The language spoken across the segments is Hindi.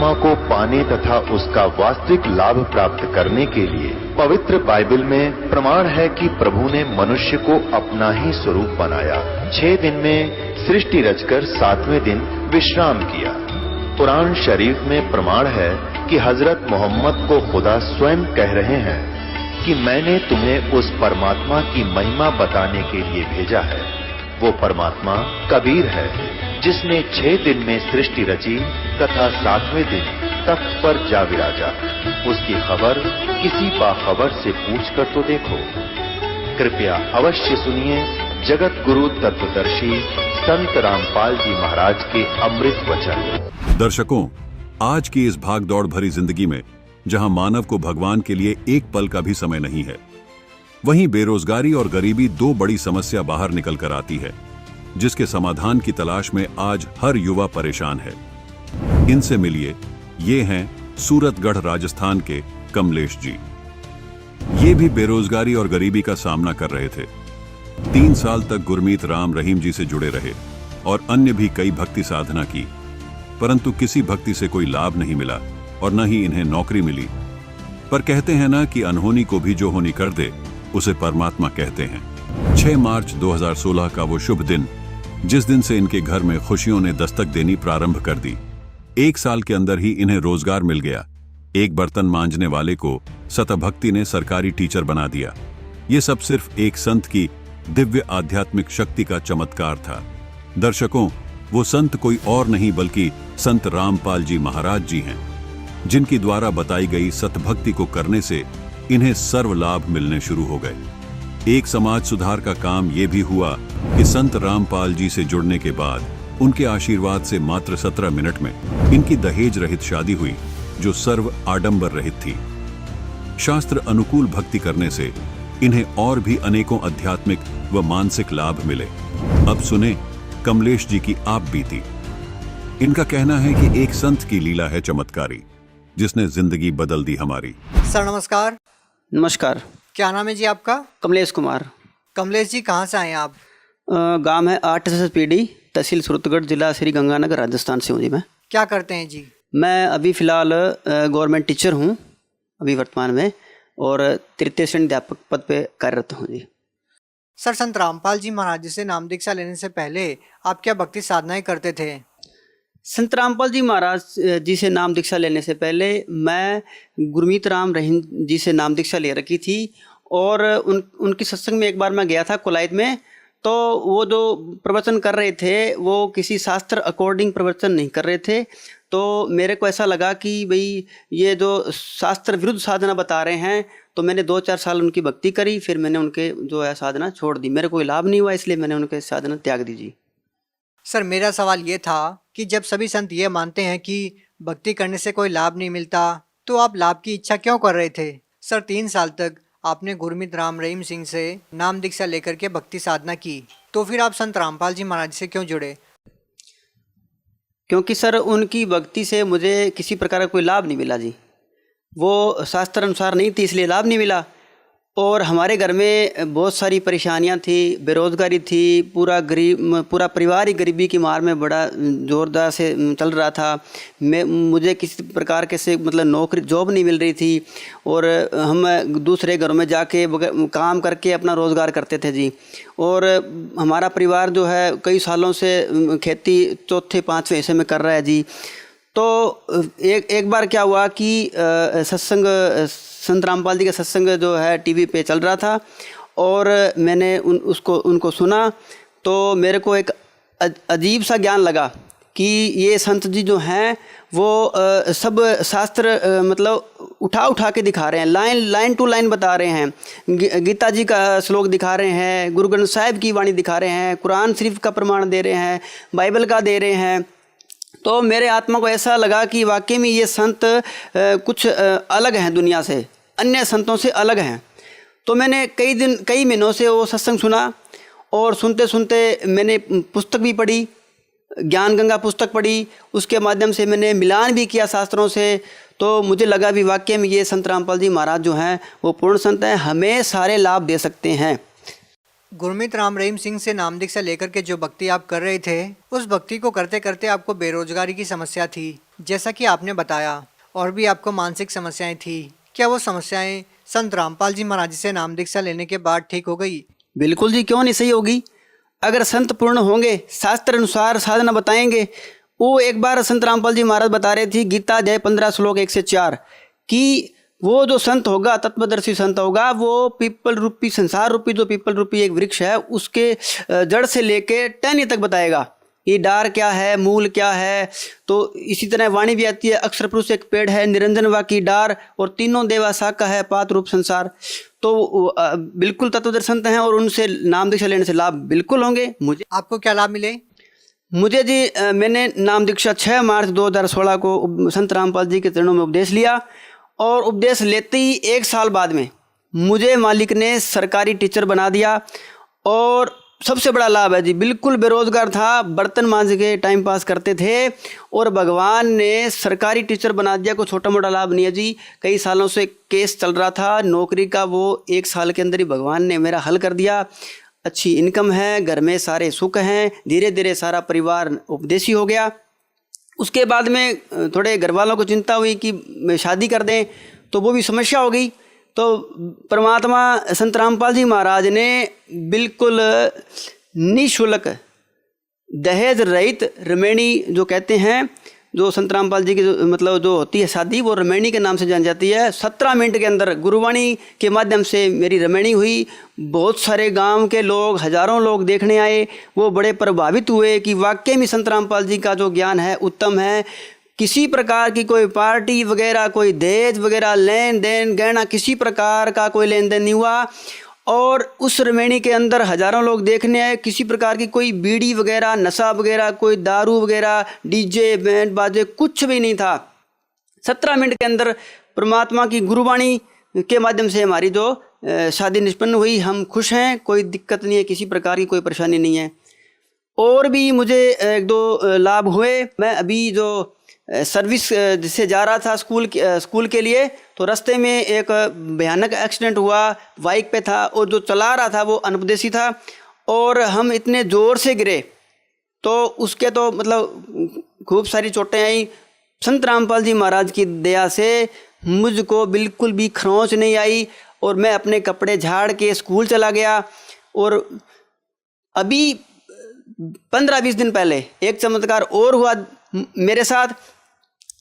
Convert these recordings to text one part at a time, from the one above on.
परमात्मा को पाने तथा उसका वास्तविक लाभ प्राप्त करने के लिए पवित्र बाइबल में प्रमाण है कि प्रभु ने मनुष्य को अपना ही स्वरूप बनाया। 6 दिन में सृष्टि रचकर 7वें दिन विश्राम किया। कुरान शरीफ में प्रमाण है कि हजरत मोहम्मद को खुदा स्वयं कह रहे हैं कि मैंने तुम्हें उस परमात्मा की महिमा बताने के लिए भेजा है। वो परमात्मा कबीर है जिसने 6 दिन में सृष्टि रची तथा 7वें दिन तख्त पर जा विराजा। उसकी खबर किसी बाखबर से पूछकर तो देखो। कृपया अवश्य सुनिए जगत गुरु तत्वदर्शी संत रामपाल जी महाराज के अमृत वचन। दर्शकों, आज की इस भागदौड़ भरी जिंदगी में जहां मानव को भगवान के लिए एक पल का भी समय नहीं है, वहीं बेरोजगारी और गरीबी 2 बड़ी समस्या बाहर निकल कर आती है, जिसके समाधान की तलाश में आज हर युवा परेशान है। इनसे मिलिए, ये हैं सूरतगढ़ राजस्थान के कमलेश जी। ये भी बेरोजगारी और गरीबी का सामना कर रहे थे। 3 साल तक गुरमीत राम रहीम जी से जुड़े रहे और अन्य भी कई भक्ति साधना की, परंतु किसी भक्ति से कोई लाभ नहीं मिला और न ही इन्हें नौकरी मिली। पर कहते हैं ना कि अनहोनी को भी जो होनी कर दे उसे परमात्मा कहते हैं। 6 मार्च 2016 का वो शुभ दिन, जिस दिन से इनके घर में खुशियों ने दस्तक देनी प्रारंभ कर दी। 1 साल के अंदर ही इन्हें रोजगार मिल गया। एक बर्तन मांजने वाले को सतभक्ति ने सरकारी टीचर बना दिया। ये सब सिर्फ एक संत की दिव्य आध्यात्मिक शक्ति का चमत्कार था। दर्शकों, वो संत कोई और नहीं बल्कि संत रामपाल जी महाराज जी हैं, जिनकी द्वारा बताई गई सतभक्ति को करने से इन्हें सर्व लाभ मिलने शुरू हो गए। एक समाज सुधार का काम यह भी हुआ कि संत रामपाल जी से जुड़ने के बाद उनके आशीर्वाद से मात्र 17 मिनट में इनकी दहेज रहित शादी हुई, जो सर्व आडंबर रहित थी। शास्त्र अनुकूल भक्ति करने से इन्हें और भी अनेकों आध्यात्मिक व मानसिक लाभ मिले। अब सुने कमलेश जी की आप बीती। इनका कहना है कि एक संत की लीला है चमत्कारी, जिसने जिंदगी बदल दी हमारी। सर नमस्कार। नमस्कार। क्या नाम है जी आपका? कमलेश कुमार। कमलेश जी, कहाँ से आए हैं आप? गांव है 8 पीढ़ी, तहसील सूरतगढ़, जिला श्री गंगानगर, राजस्थान से हूँ जी। मैं क्या करते हैं जी? मैं अभी फ़िलहाल गवर्नमेंट टीचर हूँ अभी वर्तमान में, और तृतीय श्रेणी अध्यापक पद पे कार्यरत हूँ जी। सर, संत रामपाल जी महाराज जी से नाम दीक्षा लेने से पहले आप क्या भक्ति साधनाएं करते थे? संत रामपाल जी महाराज जी से नाम दीक्षा लेने से पहले मैं गुरमीत राम रहीम जी से नाम दीक्षा ले रखी थी, और उनकी सत्संग में एक बार मैं गया था कोलायत में। तो वो जो प्रवचन कर रहे थे वो किसी शास्त्र अकॉर्डिंग प्रवचन नहीं कर रहे थे। तो मेरे को ऐसा लगा कि भाई ये जो शास्त्र विरुद्ध साधना बता रहे हैं, तो मैंने 2-4 साल उनकी भक्ति करी, फिर मैंने उनके जो है साधना छोड़ दी। मेरे कोई लाभ नहीं हुआ, इसलिए मैंने उनके साधना त्याग दी जी। सर, मेरा सवाल ये था कि जब सभी संत ये मानते हैं कि भक्ति करने से कोई लाभ नहीं मिलता, तो आप लाभ की इच्छा क्यों कर रहे थे? सर, 3 साल तक आपने गुरमीत राम रहीम सिंह से नाम दीक्षा लेकर के भक्ति साधना की, तो फिर आप संत रामपाल जी महाराज से क्यों जुड़े? क्योंकि सर उनकी भक्ति से मुझे किसी प्रकार का कोई लाभ नहीं मिला जी। वो शास्त्र अनुसार नहीं थी, इसलिए लाभ नहीं मिला। और हमारे घर में बहुत सारी परेशानियां थी, बेरोज़गारी थी, पूरा परिवार ही गरीबी की मार में बड़ा ज़ोरदार से चल रहा था। मुझे किसी प्रकार के से मतलब नौकरी जॉब नहीं मिल रही थी, और हम दूसरे घरों में जाके काम करके अपना रोज़गार करते थे जी। और हमारा परिवार जो है कई सालों से खेती 4-5वें हिस्से में कर रहा है जी। तो एक बार क्या हुआ कि सत्संग संत रामपाल जी का सत्संग जो है टीवी पे चल रहा था, और मैंने उनको सुना। तो मेरे को एक अजीब सा ज्ञान लगा कि ये संत जी जो हैं वो सब शास्त्र मतलब उठा के दिखा रहे हैं, लाइन टू लाइन बता रहे हैं। गीता जी का श्लोक दिखा रहे हैं, गुरु ग्रंथ साहिब की वाणी दिखा रहे हैं, कुरान शरीफ का प्रमाण दे रहे हैं, बाइबल का दे रहे हैं। तो मेरे आत्मा को ऐसा लगा कि वाकई में ये संत कुछ अलग हैं, दुनिया से अन्य संतों से अलग हैं। तो मैंने कई महीनों से वो सत्संग सुना, और सुनते सुनते मैंने पुस्तक भी पढ़ी, ज्ञान गंगा पुस्तक पढ़ी। उसके माध्यम से मैंने मिलान भी किया शास्त्रों से। तो मुझे लगा भी वाकई में ये संत रामपाल जी महाराज जो हैं वो पूर्ण संत हैं, हमें सारे लाभ दे सकते हैं। गुरमीत राम रहीम सिंह से नाम दीक्षा लेकर के जो भक्ति आप कर रहे थे, उस भक्ति को करते करते आपको बेरोजगारी की समस्या थी, जैसा कि आपने बताया, और भी आपको मानसिक समस्याएं थी। क्या वो समस्याएं संत रामपाल जी महाराज से नाम दीक्षा लेने के बाद ठीक हो गई? बिल्कुल जी, क्यों नहीं सही होगी। अगर संत पूर्ण होंगे, शास्त्र अनुसार साधना बताएंगे। वो एक बार संत रामपाल जी महाराज बता रहे थे, गीता अध्याय 15 श्लोक 1 से 4, कि वो जो संत होगा, तत्वदर्शी संत होगा, वो पीपल रूपी, संसार रूपी जो पीपल रूपी एक वृक्ष है, उसके जड़ से लेके टहनी तक बताएगा ये डार क्या है, मूल क्या है। तो इसी तरह वाणी भी आती है, अक्षर पुरुष एक पेड़ है, निरंजन वा की डार, और तीनों देवा शाखा है, पात रूप संसार। तो बिल्कुल तत्वदर्शी संत हैं और उनसे नाम दीक्षा लेने से लाभ बिल्कुल होंगे। मुझे आपको क्या लाभ मिले? मुझे जी मैंने नाम दीक्षा 6 मार्च 2016 को संत रामपाल जी के चरणों में उपदेश लिया, और उपदेश लेते ही 1 साल बाद में मुझे मालिक ने सरकारी टीचर बना दिया। और सबसे बड़ा लाभ है जी, बिल्कुल बेरोजगार था, बर्तन मांज के टाइम पास करते थे, और भगवान ने सरकारी टीचर बना दिया। कोई छोटा मोटा लाभ नहीं है जी। कई सालों से केस चल रहा था नौकरी का, वो 1 साल के अंदर ही भगवान ने मेरा हल कर दिया। अच्छी इनकम है, घर में सारे सुख हैं, धीरे धीरे सारा परिवार उपदेशी हो गया। उसके बाद में थोड़े घर वालों को चिंता हुई कि शादी कर दें, तो वो भी समस्या हो गई। तो परमात्मा संत रामपाल जी महाराज ने बिल्कुल निःशुल्क दहेज रहित रमैनी जो कहते हैं, जो संत रामपाल जी की मतलब जो होती है शादी, वो रमैनी के नाम से जान जाती है। 17 मिनट के अंदर गुरुवाणी के माध्यम से मेरी रमैनी हुई। बहुत सारे गांव के लोग, हजारों लोग देखने आए। वो बड़े प्रभावित हुए कि वाकई में संत रामपाल जी का जो ज्ञान है उत्तम है। किसी प्रकार की कोई पार्टी वगैरह, कोई दहेज वगैरह, लेन देन गहना, किसी प्रकार का कोई लेन देन नहीं हुआ। और उस रमैनी के अंदर हजारों लोग देखने आए। किसी प्रकार की कोई बीड़ी वगैरह, नशा वगैरह, कोई दारू वगैरह, डीजे बैंड बाजे, कुछ भी नहीं था। 17 मिनट के अंदर परमात्मा की गुरुवाणी के माध्यम से हमारी जो शादी निष्पन्न हुई। हम खुश हैं, कोई दिक्कत नहीं है, किसी प्रकार की कोई परेशानी नहीं है। और भी मुझे 1-2 लाभ हुए। मैं अभी जो सर्विस से जा रहा था स्कूल के लिए, तो रास्ते में एक भयानक एक्सीडेंट हुआ। बाइक पे था और जो चला रहा था वो अनपदेशी था, और हम इतने ज़ोर से गिरे तो उसके तो मतलब खूब सारी चोटें आई। संत रामपाल जी महाराज की दया से मुझको बिल्कुल भी खरोंच नहीं आई, और मैं अपने कपड़े झाड़ के स्कूल चला गया। और अभी 15-20 दिन पहले एक चमत्कार और हुआ मेरे साथ।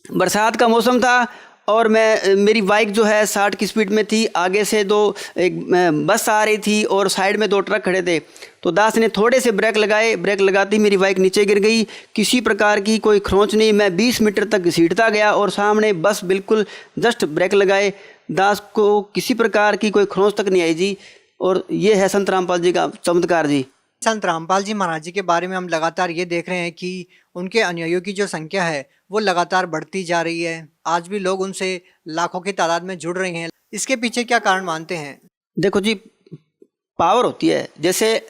बरसात का मौसम था और मेरी बाइक जो है 60 की स्पीड में थी। आगे से एक बस आ रही थी और साइड में 2 ट्रक खड़े थे। तो दास ने थोड़े से ब्रेक लगाए, ब्रेक लगाती मेरी बाइक नीचे गिर गई। किसी प्रकार की कोई खरोंच नहीं। मैं 20 मीटर तक घसीटता गया और सामने बस बिल्कुल जस्ट ब्रेक लगाए। दास को किसी प्रकार की कोई खरोंच तक नहीं आई जी। और ये है संत रामपाल जी का चमत्कार जी। संत रामपाल जी महाराज जी के बारे में हम लगातार ये देख रहे हैं कि उनके अनुयायियों की जो संख्या है वो लगातार बढ़ती जा रही है। आज भी लोग उनसे लाखों की तादाद में जुड़ रहे हैं। इसके पीछे क्या कारण मानते हैं? देखो जी, पावर होती है, जैसे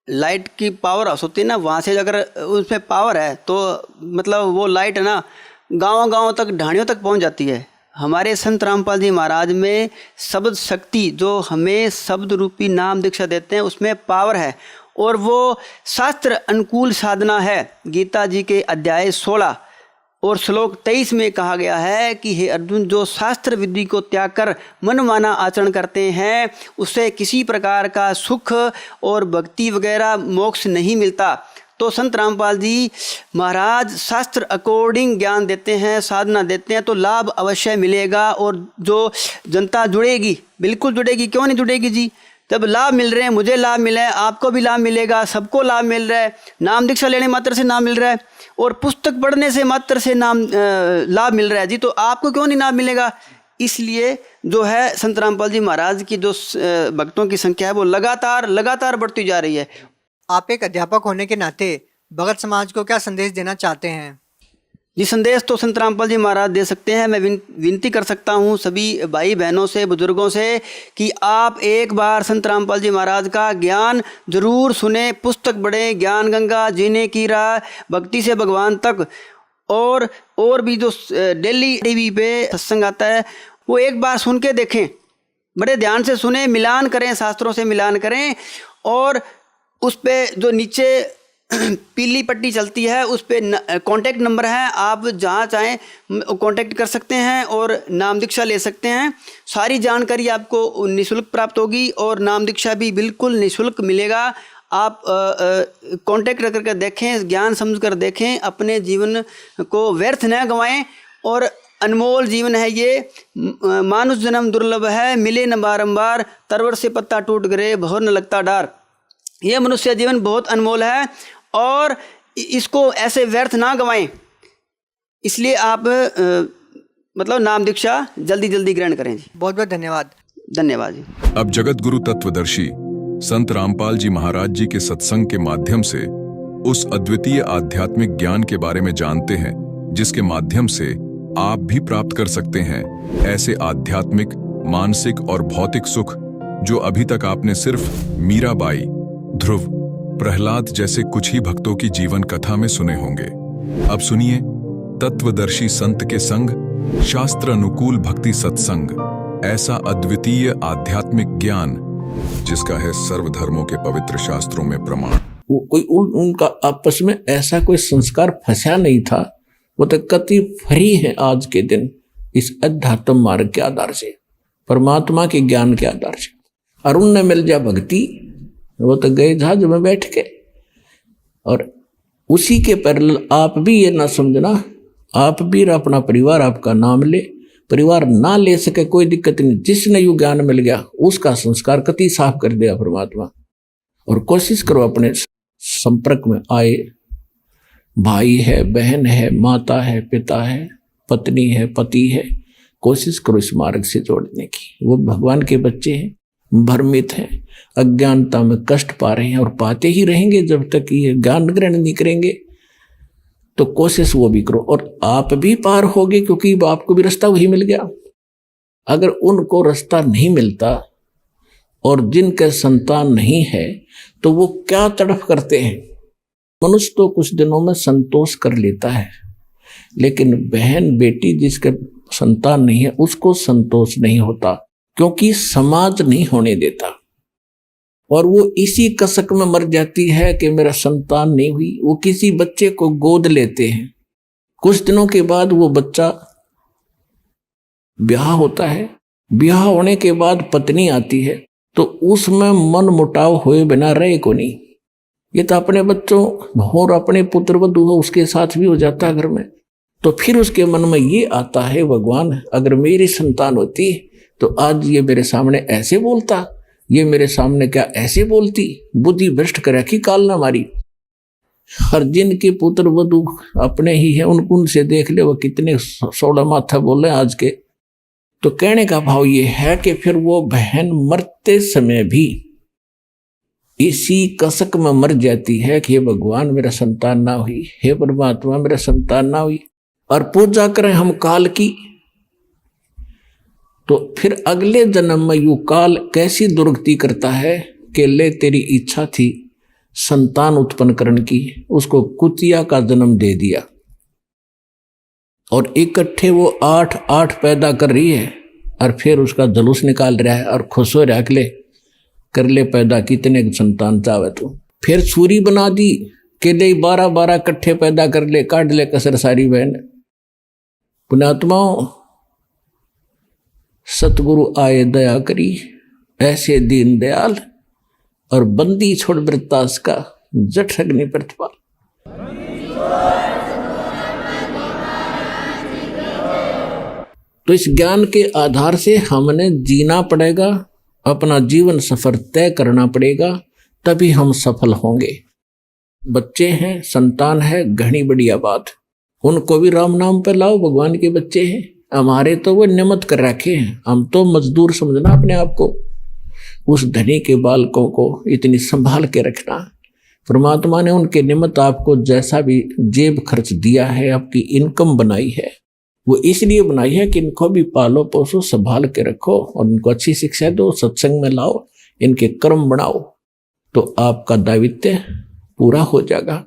लाइट की पावर हाउस होती है ना, वहाँ से अगर उसमें पावर है तो मतलब वो लाइट है ना गाँव तक, ढाणियों तक पहुँच जाती है। हमारे संत रामपाल जी महाराज में शब्द शक्ति, जो हमें शब्द रूपी नाम दीक्षा देते हैं, उसमें पावर है और वो शास्त्र अनुकूल साधना है। गीता जी के अध्याय 16 और श्लोक 23 में कहा गया है कि हे अर्जुन, जो शास्त्र विधि को त्याग कर मनमाना आचरण करते हैं उससे किसी प्रकार का सुख और भक्ति वगैरह मोक्ष नहीं मिलता। तो संत रामपाल जी महाराज शास्त्र अकॉर्डिंग ज्ञान देते हैं, साधना देते हैं, तो लाभ अवश्य मिलेगा। और जो जनता जुड़ेगी, बिल्कुल जुड़ेगी, क्यों नहीं जुड़ेगी जी। जब लाभ मिल रहे हैं, मुझे लाभ मिला है, आपको भी लाभ मिलेगा, सबको लाभ मिल रहा है। नाम दीक्षा लेने मात्र से नाम मिल रहा है और पुस्तक पढ़ने से मात्र से लाभ मिल रहा है जी। तो आपको क्यों नहीं लाभ मिलेगा। इसलिए जो है संत रामपाल जी महाराज की जो भक्तों की संख्या है वो लगातार बढ़ती जा रही है। आप एक अध्यापक होने के नाते भगत समाज को क्या संदेश देना चाहते हैं? जी, संदेश तो संत रामपाल जी महाराज दे सकते हैं। मैं विनती कर सकता हूँ सभी भाई बहनों से, बुजुर्गों से कि आप एक बार संत रामपाल जी महाराज का ज्ञान जरूर सुने, पुस्तक पढ़ें, ज्ञान गंगा, जीने की राह, भक्ति से भगवान तक, और भी जो डेली टीवी पे सत्संग आता है वो एक बार सुन के देखें, बड़े ध्यान से सुने, मिलान करें, शास्त्रों से मिलान करें और उस पे जो नीचे पीली पट्टी चलती है उस पे कांटेक्ट नंबर है, आप जहाँ चाहें कांटेक्ट कर सकते हैं और नाम दीक्षा ले सकते हैं। सारी जानकारी आपको निःशुल्क प्राप्त होगी और नाम दीक्षा भी बिल्कुल निःशुल्क मिलेगा। आप कांटेक्ट करके देखें, ज्ञान समझ कर देखें, अपने जीवन को व्यर्थ न गंवाएं। और अनमोल जीवन है ये, मानुष जन्म दुर्लभ है, मिले न बारंबार, तरवर से पत्ता टूट गए भौर न लगता डार। ये मनुष्य जीवन बहुत अनमोल है और इसको ऐसे व्यर्थ ना गंवाएं। इसलिए आप मतलब नाम दीक्षा जल्दी जल्दी ग्रहण करें जी। बहुत बहुत धन्यवाद। धन्यवाद जी। अब जगत गुरु तत्वदर्शी संत रामपाल जी महाराज जी के सत्संग के माध्यम से उस अद्वितीय आध्यात्मिक ज्ञान के बारे में जानते हैं जिसके माध्यम से आप भी प्राप्त कर सकते हैं ऐसे आध्यात्मिक, मानसिक और भौतिक सुख जो अभी तक आपने सिर्फ मीराबाई, ध्रुव, प्रहलाद जैसे कुछ ही भक्तों की जीवन कथा में सुने होंगे। अब सुनिए तत्वदर्शी संत के संग शास्त्र अनुकूल भक्ति सत्संग, ऐसा अद्वितीय आध्यात्मिक ज्ञान जिसका है सर्वधर्मों के पवित्र शास्त्रों में प्रमाण। वो कोई उनका आपस में ऐसा कोई संस्कार फंसा नहीं था। वो तो कति फ्री है आज के दिन इस अध्यात्म मार्ग के आधार से, परमात्मा के ज्ञान के आधार से। और उनने मिल जा भक्ति, वो तो गए जहाज में बैठ के। और उसी के पैरेलल आप भी ये ना समझना, आप भी अपना परिवार आपका नाम ले, परिवार ना ले सके कोई दिक्कत नहीं। जिसने यू ज्ञान मिल गया उसका संस्कार कति साफ कर दिया परमात्मा। और कोशिश करो अपने संपर्क में आए, भाई है, बहन है, माता है, पिता है, पत्नी है, पति है, कोशिश करो इस मार्ग से जोड़ने की। वो भगवान के बच्चे हैं, भ्रमित हैं, अज्ञानता में कष्ट पा रहे हैं और पाते ही रहेंगे जब तक ये ज्ञान ग्रहण नहीं करेंगे। तो कोशिश वो भी करो और आप भी पार होगे, क्योंकि आपको भी रास्ता वही मिल गया। अगर उनको रास्ता नहीं मिलता और जिनके संतान नहीं है तो वो क्या तड़फ करते हैं। मनुष्य तो कुछ दिनों में संतोष कर लेता है, लेकिन बहन बेटी जिसके संतान नहीं है उसको संतोष नहीं होता, क्योंकि समाज नहीं होने देता। और वो इसी कसक में मर जाती है कि मेरा संतान नहीं हुई। वो किसी बच्चे को गोद लेते हैं, कुछ दिनों के बाद वो बच्चा ब्याह होता है, ब्याह होने के बाद पत्नी आती है तो उसमें मन मुटाव हुए बिना रहे को नहीं। ये तो अपने बच्चों और अपने पुत्र वधू हो उसके साथ भी हो जाता है घर में। तो फिर उसके मन में ये आता है, भगवान अगर मेरी संतान होती तो आज ये मेरे सामने ऐसे बोलता, ये मेरे सामने क्या ऐसे बोलती। बुद्धि भ्रष्ट कर रखी काल ना मारी। हर जिनके पुत्र वधू अपने ही है उनसे देख ले वो कितने सोड़ा माथा बोले आज के। तो कहने का भाव ये है कि फिर वो बहन मरते समय भी इसी कसक में मर जाती है कि हे भगवान मेरा संतान ना हुई, हे परमात्मा मेरा संतान ना हुई। और पूजा करें हम काल की, तो फिर अगले जन्म में यू काल कैसी दुर्गति करता है कि ले तेरी इच्छा थी संतान उत्पन्न करने की, उसको कुतिया का जन्म दे दिया। और इकट्ठे वो 8 पैदा कर रही है और फिर उसका जलूस निकाल रहा है और खुश हो रहा है कर ले पैदा कितने संतान चाहे तू। फिर सूरी बना दी के ले 12 इकट्ठे पैदा कर ले, काट ले कसर सारी बहन। पुण्यात्माओं सतगुरु आए दया करी, ऐसे दीन दयाल और बंदी छोड़ वृत्तास का जठ अग्नि प्रतिपाल। तो इस ज्ञान के आधार से हमने जीना पड़ेगा, अपना जीवन सफर तय करना पड़ेगा, तभी हम सफल होंगे। बच्चे हैं, संतान है, घनी बढ़िया बात, उनको भी राम नाम पे लाओ, भगवान के बच्चे हैं। हमारे तो वो नियमित कर रखे हैं, हम तो मजदूर समझना अपने आप को। उस धनी के बालकों को इतनी संभाल के रखना। परमात्मा ने उनके निमित्त आपको जैसा भी जेब खर्च दिया है, आपकी इनकम बनाई है, वो इसलिए बनाई है कि इनको भी पालो पोसो, संभाल के रखो और इनको अच्छी शिक्षा दो, सत्संग में लाओ, इनके कर्म बढ़ाओ, तो आपका दायित्व पूरा हो जाएगा,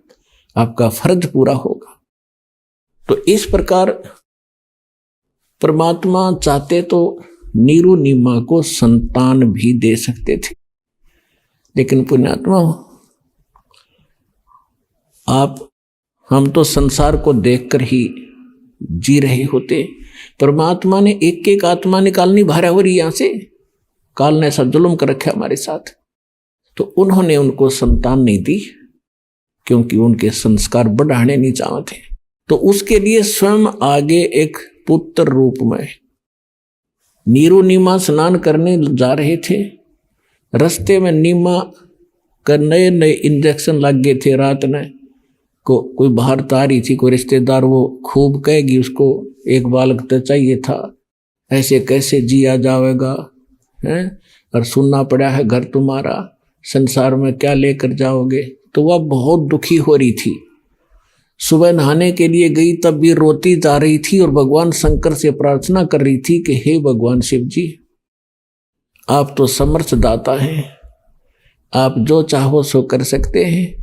आपका फर्ज पूरा होगा। तो इस प्रकार परमात्मा चाहते तो नीरू नीमा को संतान भी दे सकते थे, लेकिन पुण्यात्मा, हम तो संसार को देखकर ही जी रहे होते। परमात्मा ने एक एक आत्मा निकालनी भारा हो रही यहां से, काल ने ऐसा जुल्म कर रखा हमारे साथ। तो उन्होंने उनको संतान नहीं दी क्योंकि उनके संस्कार बढ़ाने नहीं चाहते। तो उसके लिए स्वयं आगे एक पुत्र रूप में नीरू नीमा स्नान करने जा रहे थे। रास्ते में नीमा का नए नए इंजेक्शन लग गए थे। रात ने कोई बाहर तारी थी, कोई रिश्तेदार, वो खूब कहेगी उसको एक बालक तो चाहिए था, ऐसे कैसे जिया जाएगा है, और सुनना पड़ा है घर तुम्हारा, संसार में क्या लेकर जाओगे। तो वह बहुत दुखी हो रही थी। सुबह नहाने के लिए गई तब भी रोती जा रही थी और भगवान शंकर से प्रार्थना कर रही थी कि हे भगवान शिव जी, आप तो समर्थ दाता हैं, आप जो चाहो सो कर सकते हैं।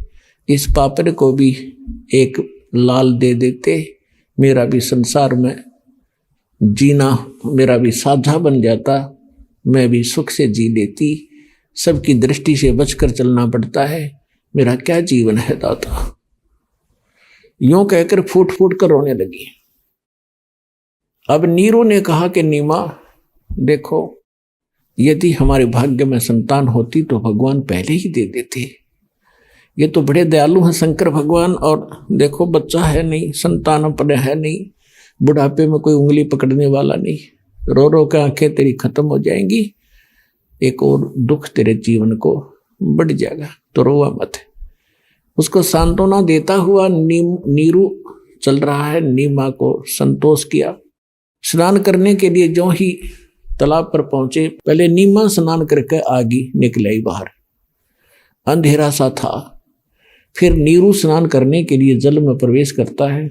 इस पापड़ को भी एक लाल दे देते, मेरा भी संसार में जीना मेरा भी साझा बन जाता, मैं भी सुख से जी लेती। सबकी दृष्टि से बचकर चलना पड़ता है, मेरा क्या जीवन है दाता। यूं कहकर फूट फूट कर रोने लगी। अब नीरू ने कहा कि नीमा देखो, यदि हमारे भाग्य में संतान होती तो भगवान पहले ही दे देते। ये तो बड़े दयालु हैं शंकर भगवान, और देखो बच्चा है नहीं, संतान अपने है नहीं, बुढ़ापे में कोई उंगली पकड़ने वाला नहीं, रो रो के आंखें तेरी खत्म हो जाएंगी, एक और दुख तेरे जीवन को बढ़ जाएगा, तो रोवा मत। उसको सांत्वना देता हुआ नीरू चल रहा है। नीमा को संतोष किया। स्नान करने के लिए जो ही तालाब पर पहुंचे, पहले नीमा स्नान करके आगी निकल आई बाहर, अंधेरा सा था। फिर नीरू स्नान करने के लिए जल में प्रवेश करता है।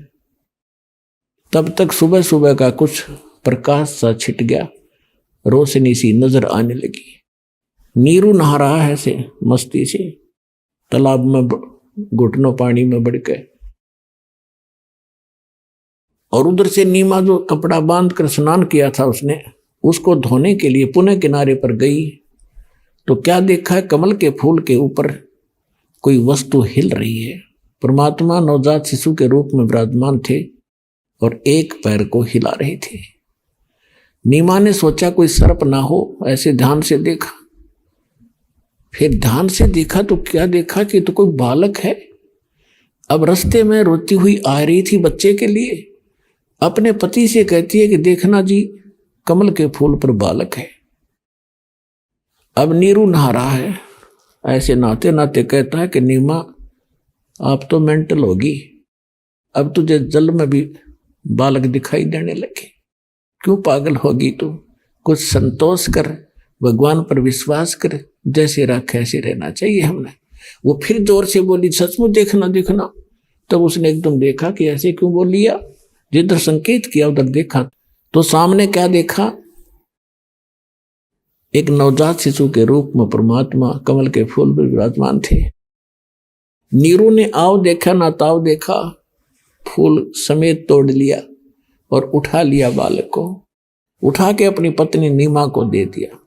तब तक सुबह सुबह का कुछ प्रकाश सा छिट गया, रोशनी सी नजर आने लगी। नीरू नहा रहा है से मस्ती से, तालाब में घुटनों पानी में बढ़ गए। और उधर से नीमा जो कपड़ा बांध कर स्नान किया था उसने, उसको धोने के लिए पुनः किनारे पर गई तो क्या देखा है, कमल के फूल के ऊपर कोई वस्तु हिल रही है। परमात्मा नवजात शिशु के रूप में विराजमान थे और एक पैर को हिला रहे थे। नीमा ने सोचा कोई सर्प ना हो, ऐसे ध्यान से देखा। फिर ध्यान से देखा तो क्या देखा कि तो कोई बालक है। अब रास्ते में रोती हुई आ रही थी बच्चे के लिए, अपने पति से कहती है कि देखना जी, कमल के फूल पर बालक है। अब नीरू नहा रहा है, ऐसे नहाते नहाते कहता है कि नीमा आप तो मेंटल होगी, अब तुझे जल में भी बालक दिखाई देने लगे, क्यों पागल होगी तू, कुछ संतोष कर, भगवान पर विश्वास कर, जैसे रख ऐसे रहना चाहिए हमने। वो फिर जोर से बोली सचमुच देखना देखना। तब उसने एकदम देखा कि ऐसे क्यों बोल लिया, जिधर संकेत किया उधर देखा तो सामने क्या देखा, एक नवजात शिशु के रूप में परमात्मा कमल के फूल पर विराजमान थे। नीरू ने आव देखा ना ताव देखा, फूल समेत तोड़ लिया और उठा लिया बालक को, उठा के अपनी पत्नी नीमा को दे दिया।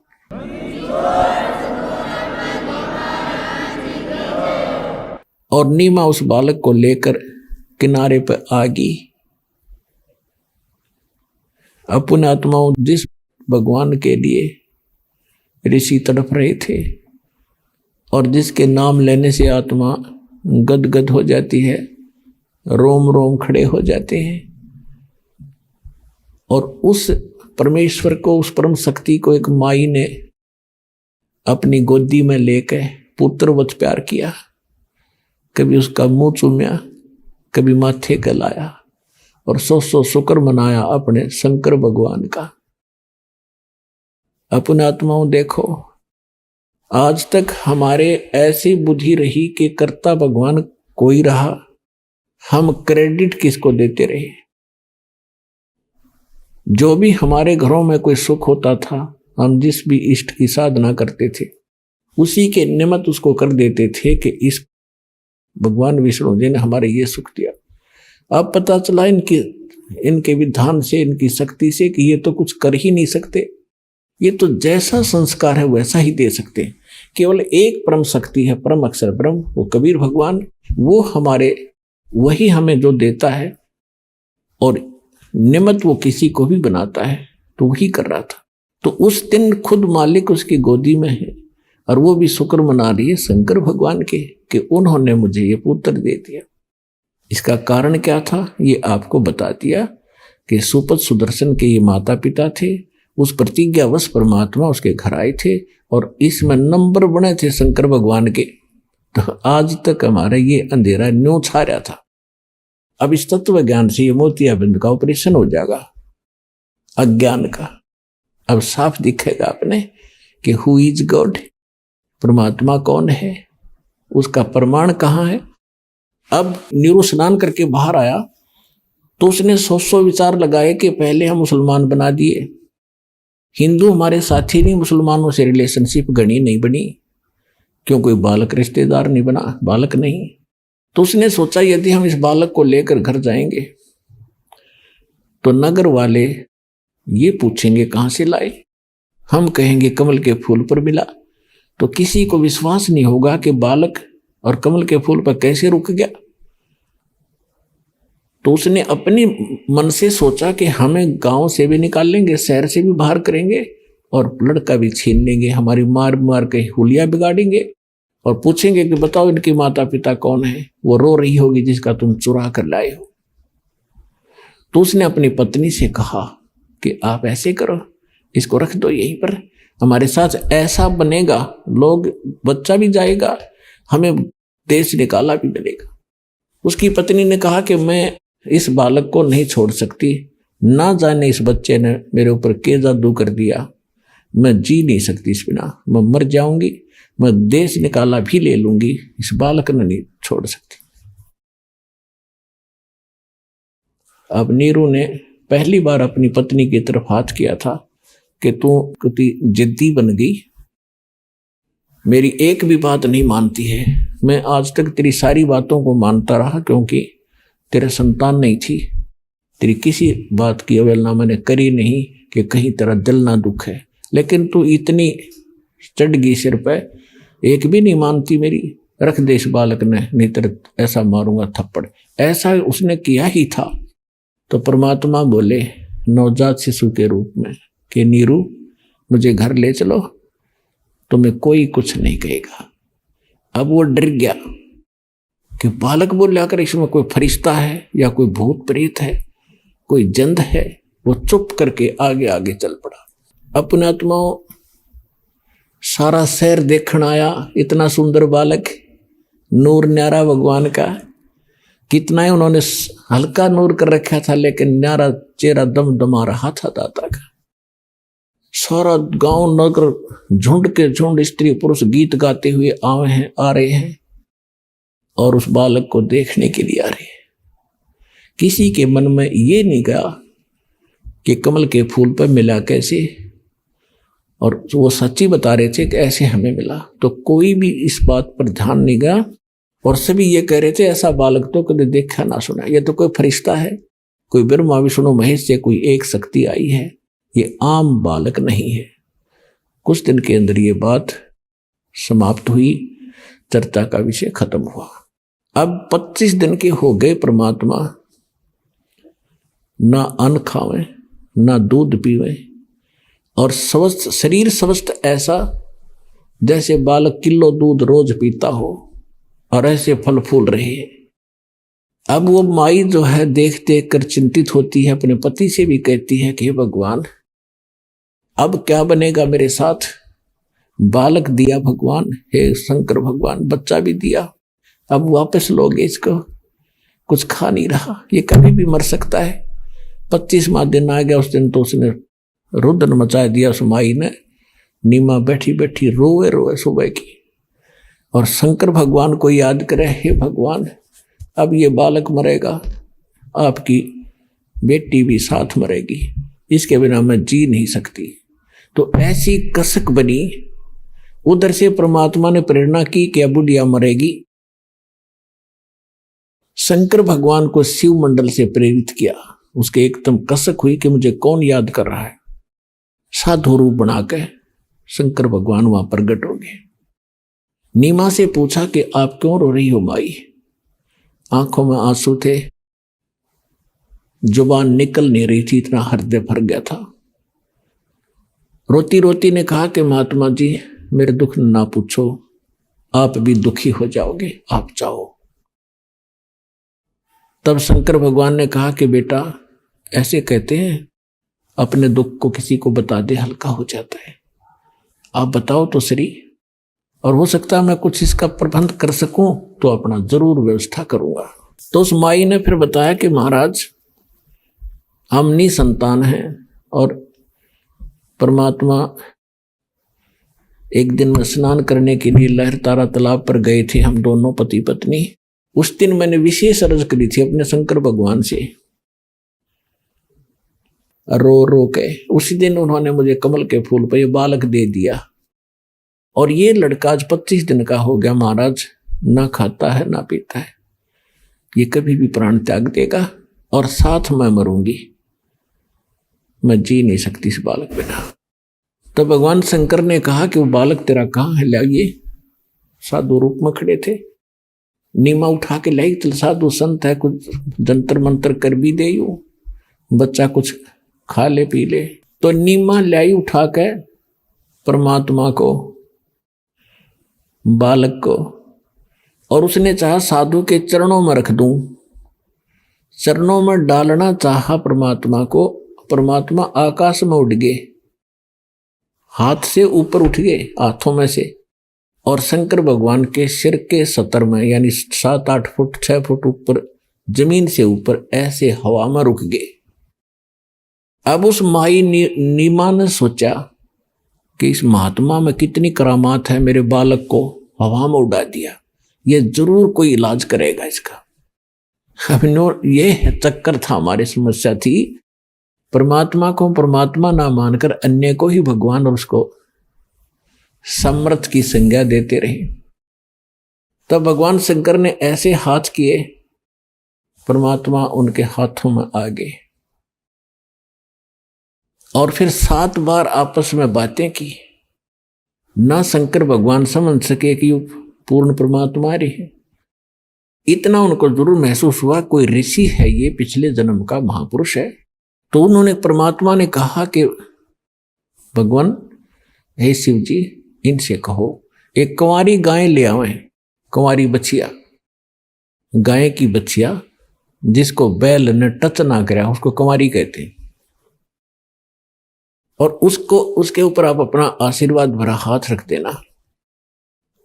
और नीमा उस बालक को लेकर किनारे पर आ गई। अपने आत्माओं, जिस भगवान के लिए ऋषि तड़प रहे थे और जिसके नाम लेने से आत्मा गदगद हो जाती है, रोम रोम खड़े हो जाते हैं, और उस परमेश्वर को, उस परम शक्ति को एक माई ने अपनी गोदी में लेकर पुत्रवत प्यार किया। कभी उसका मुंह चूम्या, कभी माथे गलाया और सौ शुक्र मनाया अपने शंकर भगवान का। अपने आत्माओं देखो, आज तक हमारे ऐसी बुद्धि रही कि कर्ता भगवान कोई रहा, हम क्रेडिट किसको देते रहे। जो भी हमारे घरों में कोई सुख होता था, हम जिस भी इष्ट की साधना करते थे, उसी के निमित्त उसको कर देते थे कि इस भगवान विष्णु जी ने हमारे ये सुख दिया। अब पता चला इनके विधान से, इनकी शक्ति से कि ये तो कुछ कर ही नहीं सकते, ये तो जैसा संस्कार है वैसा ही दे सकते हैं। केवल एक परम शक्ति है, परम अक्षर ब्रह्म, वो कबीर भगवान, वो हमारे, वही हमें जो देता है और निमित्त वो किसी को भी बनाता है, तो वही कर रहा था। तो उस दिन खुद मालिक उसकी गोदी में है और वो भी शुक्र मना रही है शंकर भगवान के कि उन्होंने मुझे ये पुत्र दे दिया। इसका कारण क्या था ये आपको बता दिया कि सुपत सुदर्शन के ये माता पिता थे। उस प्रतिज्ञावश परमात्मा उसके घर आए थे और इसमें नंबर बने थे शंकर भगवान के। तो आज तक हमारा ये अंधेरा न्यों छा रहा था। अब इस तत्व ज्ञान से ये मोतियाबिंद का ऑपरेशन हो जाएगा अज्ञान का। अब साफ दिखेगा आपने कि हु इज गॉड, परमात्मा कौन है, उसका प्रमाण कहाँ है। अब नीरू स्नान करके बाहर आया तो उसने 100 विचार लगाए कि पहले हम मुसलमान बना दिए, हिंदू हमारे साथी नहीं, मुसलमानों से रिलेशनशिप घनी नहीं बनी, क्यों कोई बालक रिश्तेदार नहीं बना, बालक नहीं। तो उसने सोचा यदि हम इस बालक को लेकर घर जाएंगे तो नगर वाले ये पूछेंगे कहाँ से लाए, हम कहेंगे कमल के फूल पर मिला, तो किसी को विश्वास नहीं होगा कि बालक और कमल के फूल पर कैसे रुक गया। तो उसने अपनी मन से सोचा कि हमें गांव से भी निकाल लेंगे, शहर से भी बाहर करेंगे और लड़का भी छीन लेंगे, हमारी मार मार के हुलिया बिगाड़ेंगे और पूछेंगे कि बताओ इनके माता पिता कौन है, वो रो रही होगी जिसका तुम चुरा कर लाए हो। तो उसने अपनी पत्नी से कहा कि आप ऐसे करो, इसको रख दो यहीं पर, हमारे साथ ऐसा बनेगा, लोग, बच्चा भी जाएगा, हमें देश निकाला भी मिलेगा। उसकी पत्नी ने कहा कि मैं इस बालक को नहीं छोड़ सकती, ना जाने इस बच्चे ने मेरे ऊपर क्या जादू कर दिया, मैं जी नहीं सकती इस बिना, मैं मर जाऊंगी, मैं देश निकाला भी ले लूंगी, इस बालक ने नहीं छोड़ सकती। अब नीरू ने पहली बार अपनी पत्नी की तरफ हाथ किया था कि तू कितनी जिद्दी बन गई, मेरी एक भी बात नहीं मानती है। मैं आज तक तेरी सारी बातों को मानता रहा क्योंकि तेरे संतान नहीं थी, तेरी किसी बात की अवहेलना मैंने करी नहीं कि कहीं तेरा दिल ना दुख है, लेकिन तू इतनी चढ़ गई सिर पे, एक भी नहीं मानती मेरी, रख दे इस बालक ने, नहीं तेरे ऐसा मारूंगा थप्पड़। ऐसा उसने किया ही था। तो परमात्मा बोले नवजात शिशु के रूप में कि नीरू मुझे घर ले चलो, तुम्हें कोई कुछ नहीं कहेगा। अब वो डर गया कि बालक बोल आकर इसमें कोई फरिश्ता है या कोई भूत प्रेत है, कोई जंद है। वो चुप करके आगे आगे चल पड़ा। अपने आत्माओं सारा शहर देखण आया, इतना सुंदर बालक, नूर न्यारा भगवान का, कितना ही उन्होंने हल्का नूर कर रखा था लेकिन न्यारा चेहरा दमदमा रहा था दाता का। सारा गांव नगर झुंड के झुंड स्त्री पुरुष गीत गाते हुए आ रहे हैं और उस बालक को देखने के लिए आ रहे हैं। किसी के मन में ये नहीं गया कि कमल के फूल पर मिला कैसे, और वो सच्ची बता रहे थे कि ऐसे हमें मिला। तो कोई भी इस बात पर ध्यान नहीं गया और सभी ये कह रहे थे ऐसा बालक तो कभी देखा ना सुना, ये तो कोई फरिश्ता है, कोई ब्रह्मा विष्णु महेश से कोई एक शक्ति आई है, ये आम बालक नहीं है। कुछ दिन के अंदर ये बात समाप्त हुई, चर्चा का विषय खत्म हुआ। अब 25 दिन के हो गए, परमात्मा ना अन्न खावे ना दूध पीवे और स्वस्थ शरीर, स्वस्थ ऐसा जैसे बालक किलो दूध रोज पीता हो और ऐसे फल फूल रहे हैं। अब वो माई जो है देख देख कर चिंतित होती है, अपने पति से भी कहती है कि भगवान अब क्या बनेगा मेरे साथ, बालक दिया भगवान, हे शंकर भगवान बच्चा भी दिया, अब वापस लोगे इसको, कुछ खा नहीं रहा, ये कभी भी मर सकता है। 25वां दिन आ गया, उस दिन तो उसने रुदन मचा दिया उस माई ने। नीमा बैठी बैठी रोए रोए सुबह की और शंकर भगवान को याद करे, हे भगवान अब ये बालक मरेगा, आपकी बेटी भी साथ मरेगी, इसके बिना मैं जी नहीं सकती। तो ऐसी कसक बनी। उधर से परमात्मा ने प्रेरणा की कि अब बुढ़िया मरेगी। शंकर भगवान को शिव मंडल से प्रेरित किया। उसके एकदम कसक हुई कि मुझे कौन याद कर रहा है। साधु रूप बना के शंकर भगवान वहां प्रकट हो गए। नीमा से पूछा कि आप क्यों रो रही हो माई? आंखों में आंसू थे, जुबान निकल नहीं रही थी, इतना हृदय भर गया था। रोती रोती ने कहा कि महात्मा जी मेरे दुख ना पूछो, आप भी दुखी हो जाओगे, आप जाओ। तब शंकर भगवान ने कहा कि बेटा ऐसे कहते हैं, अपने दुख को किसी को बता दे हल्का हो जाता है, आप बताओ तो सही, और हो सकता है मैं कुछ इसका प्रबंध कर सकूं तो अपना जरूर व्यवस्था करूंगा। तो उस माई ने फिर बताया कि महाराज हम निसंतान हैं और परमात्मा एक दिन में स्नान करने के लिए लहरतारा तालाब पर गए थे, हम दोनों पति पत्नी। उस दिन मैंने विशेष अर्ज करी थी अपने शंकर भगवान से, रो रो के। उसी दिन उन्होंने मुझे कमल के फूल पर यह बालक दे दिया, और ये लड़का आज 25 दिन का हो गया महाराज, ना खाता है ना पीता है, ये कभी भी प्राण त्याग देगा और साथ मैं मरूंगी, मैं जी नहीं सकती इस बालक बिना। तो भगवान शंकर ने कहा कि वो बालक तेरा कहाँ है, लाइए। साधु रूप में खड़े थे, नीमा उठा के लाई, तो साधु संत है, कुछ जंतर मंत्र कर भी दे, यू बच्चा कुछ खा ले पी ले। तो नीमा लाई उठा के परमात्मा को, बालक को, और उसने चाहा साधु के चरणों में रख दूं, चरणों में डालना चाहा परमात्मा को। परमात्मा आकाश में उड़ गए, हाथ से ऊपर उठ गए, हाथों में से, और शंकर भगवान के सिर के सतर में, यानी 7-8 फुट 6 फुट ऊपर, जमीन से ऊपर ऐसे हवा में रुक गए। अब उस माई नीमा ने सोचा कि इस महात्मा में कितनी करामात है, मेरे बालक को हवा में उड़ा दिया, ये जरूर कोई इलाज करेगा इसका। अब ये चक्कर था, हमारी समस्या थी, परमात्मा को परमात्मा ना मानकर अन्य को ही भगवान और उसको समर्थ की संज्ञा देते रहे। तब भगवान शंकर ने ऐसे हाथ किए, परमात्मा उनके हाथों में आ गए, और फिर 7 बार आपस में बातें की। ना शंकर भगवान समझ सके कि वो पूर्ण परमात्मा रहे, इतना उनको जरूर महसूस हुआ कोई ऋषि है, ये पिछले जन्म का महापुरुष है। तो उन्होंने, परमात्मा ने कहा कि भगवान हे शिव जी, इनसे कहो एक कंवारी गाय ले आवे, कंवारी बछिया, गाय की बछिया जिसको बैल ने टच ना कराया उसको कंवारी कहते हैं, और उसको, उसके ऊपर आप अपना आशीर्वाद भरा हाथ रख देना,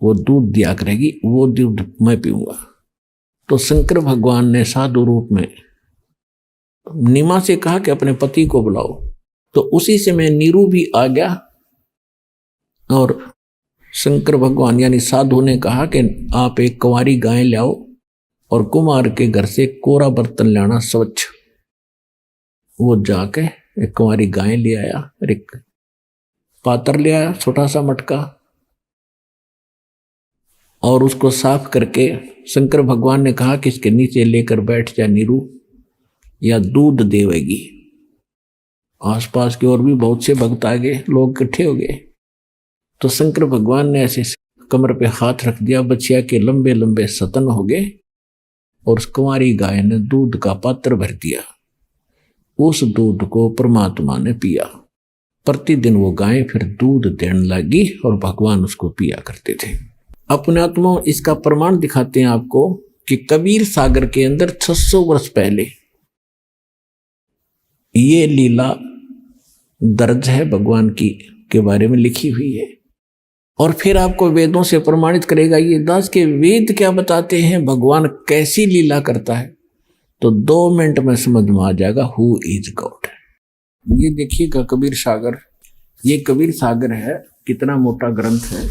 वो दूध दिया करेगी, वो दूध मैं पीऊंगा। तो शंकर भगवान ने साधु रूप में नीमा से कहा कि अपने पति को बुलाओ। तो उसी समय नीरू भी आ गया, और शंकर भगवान यानी साधु ने कहा कि आप एक कंवारी गाय ले आओ, और कुमार के घर से कोरा बर्तन लाना स्वच्छ। वो जाके एक कंवारी गाय ले आया, और एक पात्र ले आया, छोटा सा मटका, और उसको साफ करके शंकर भगवान ने कहा कि इसके नीचे लेकर बैठ जा नीरू, या दूध देवेगी। आसपास के और भी बहुत से भक्त आ गए, लोग इकट्ठे हो गए। तो शंकर भगवान ने ऐसे कमर पे हाथ रख दिया, बछिया के लंबे लंबे सतन हो गए, और उस कुंवारी गाय ने दूध का पात्र भर दिया। उस दूध को परमात्मा ने पिया। प्रतिदिन वो गाय फिर दूध देने लगी, और भगवान उसको पिया करते थे। अपने आत्मा इसका प्रमाण दिखाते हैं आपको कि कबीर सागर के अंदर 600 वर्ष पहले ये लीला दर्ज है, भगवान की के बारे में लिखी हुई है। और फिर आपको वेदों से प्रमाणित करेगा ये दास के वेद क्या बताते हैं, भगवान कैसी लीला करता है, तो 2 मिनट में समझ में आ जाएगा हु इज गॉड। ये देखिएगा कबीर सागर, ये कबीर सागर है, कितना मोटा ग्रंथ है,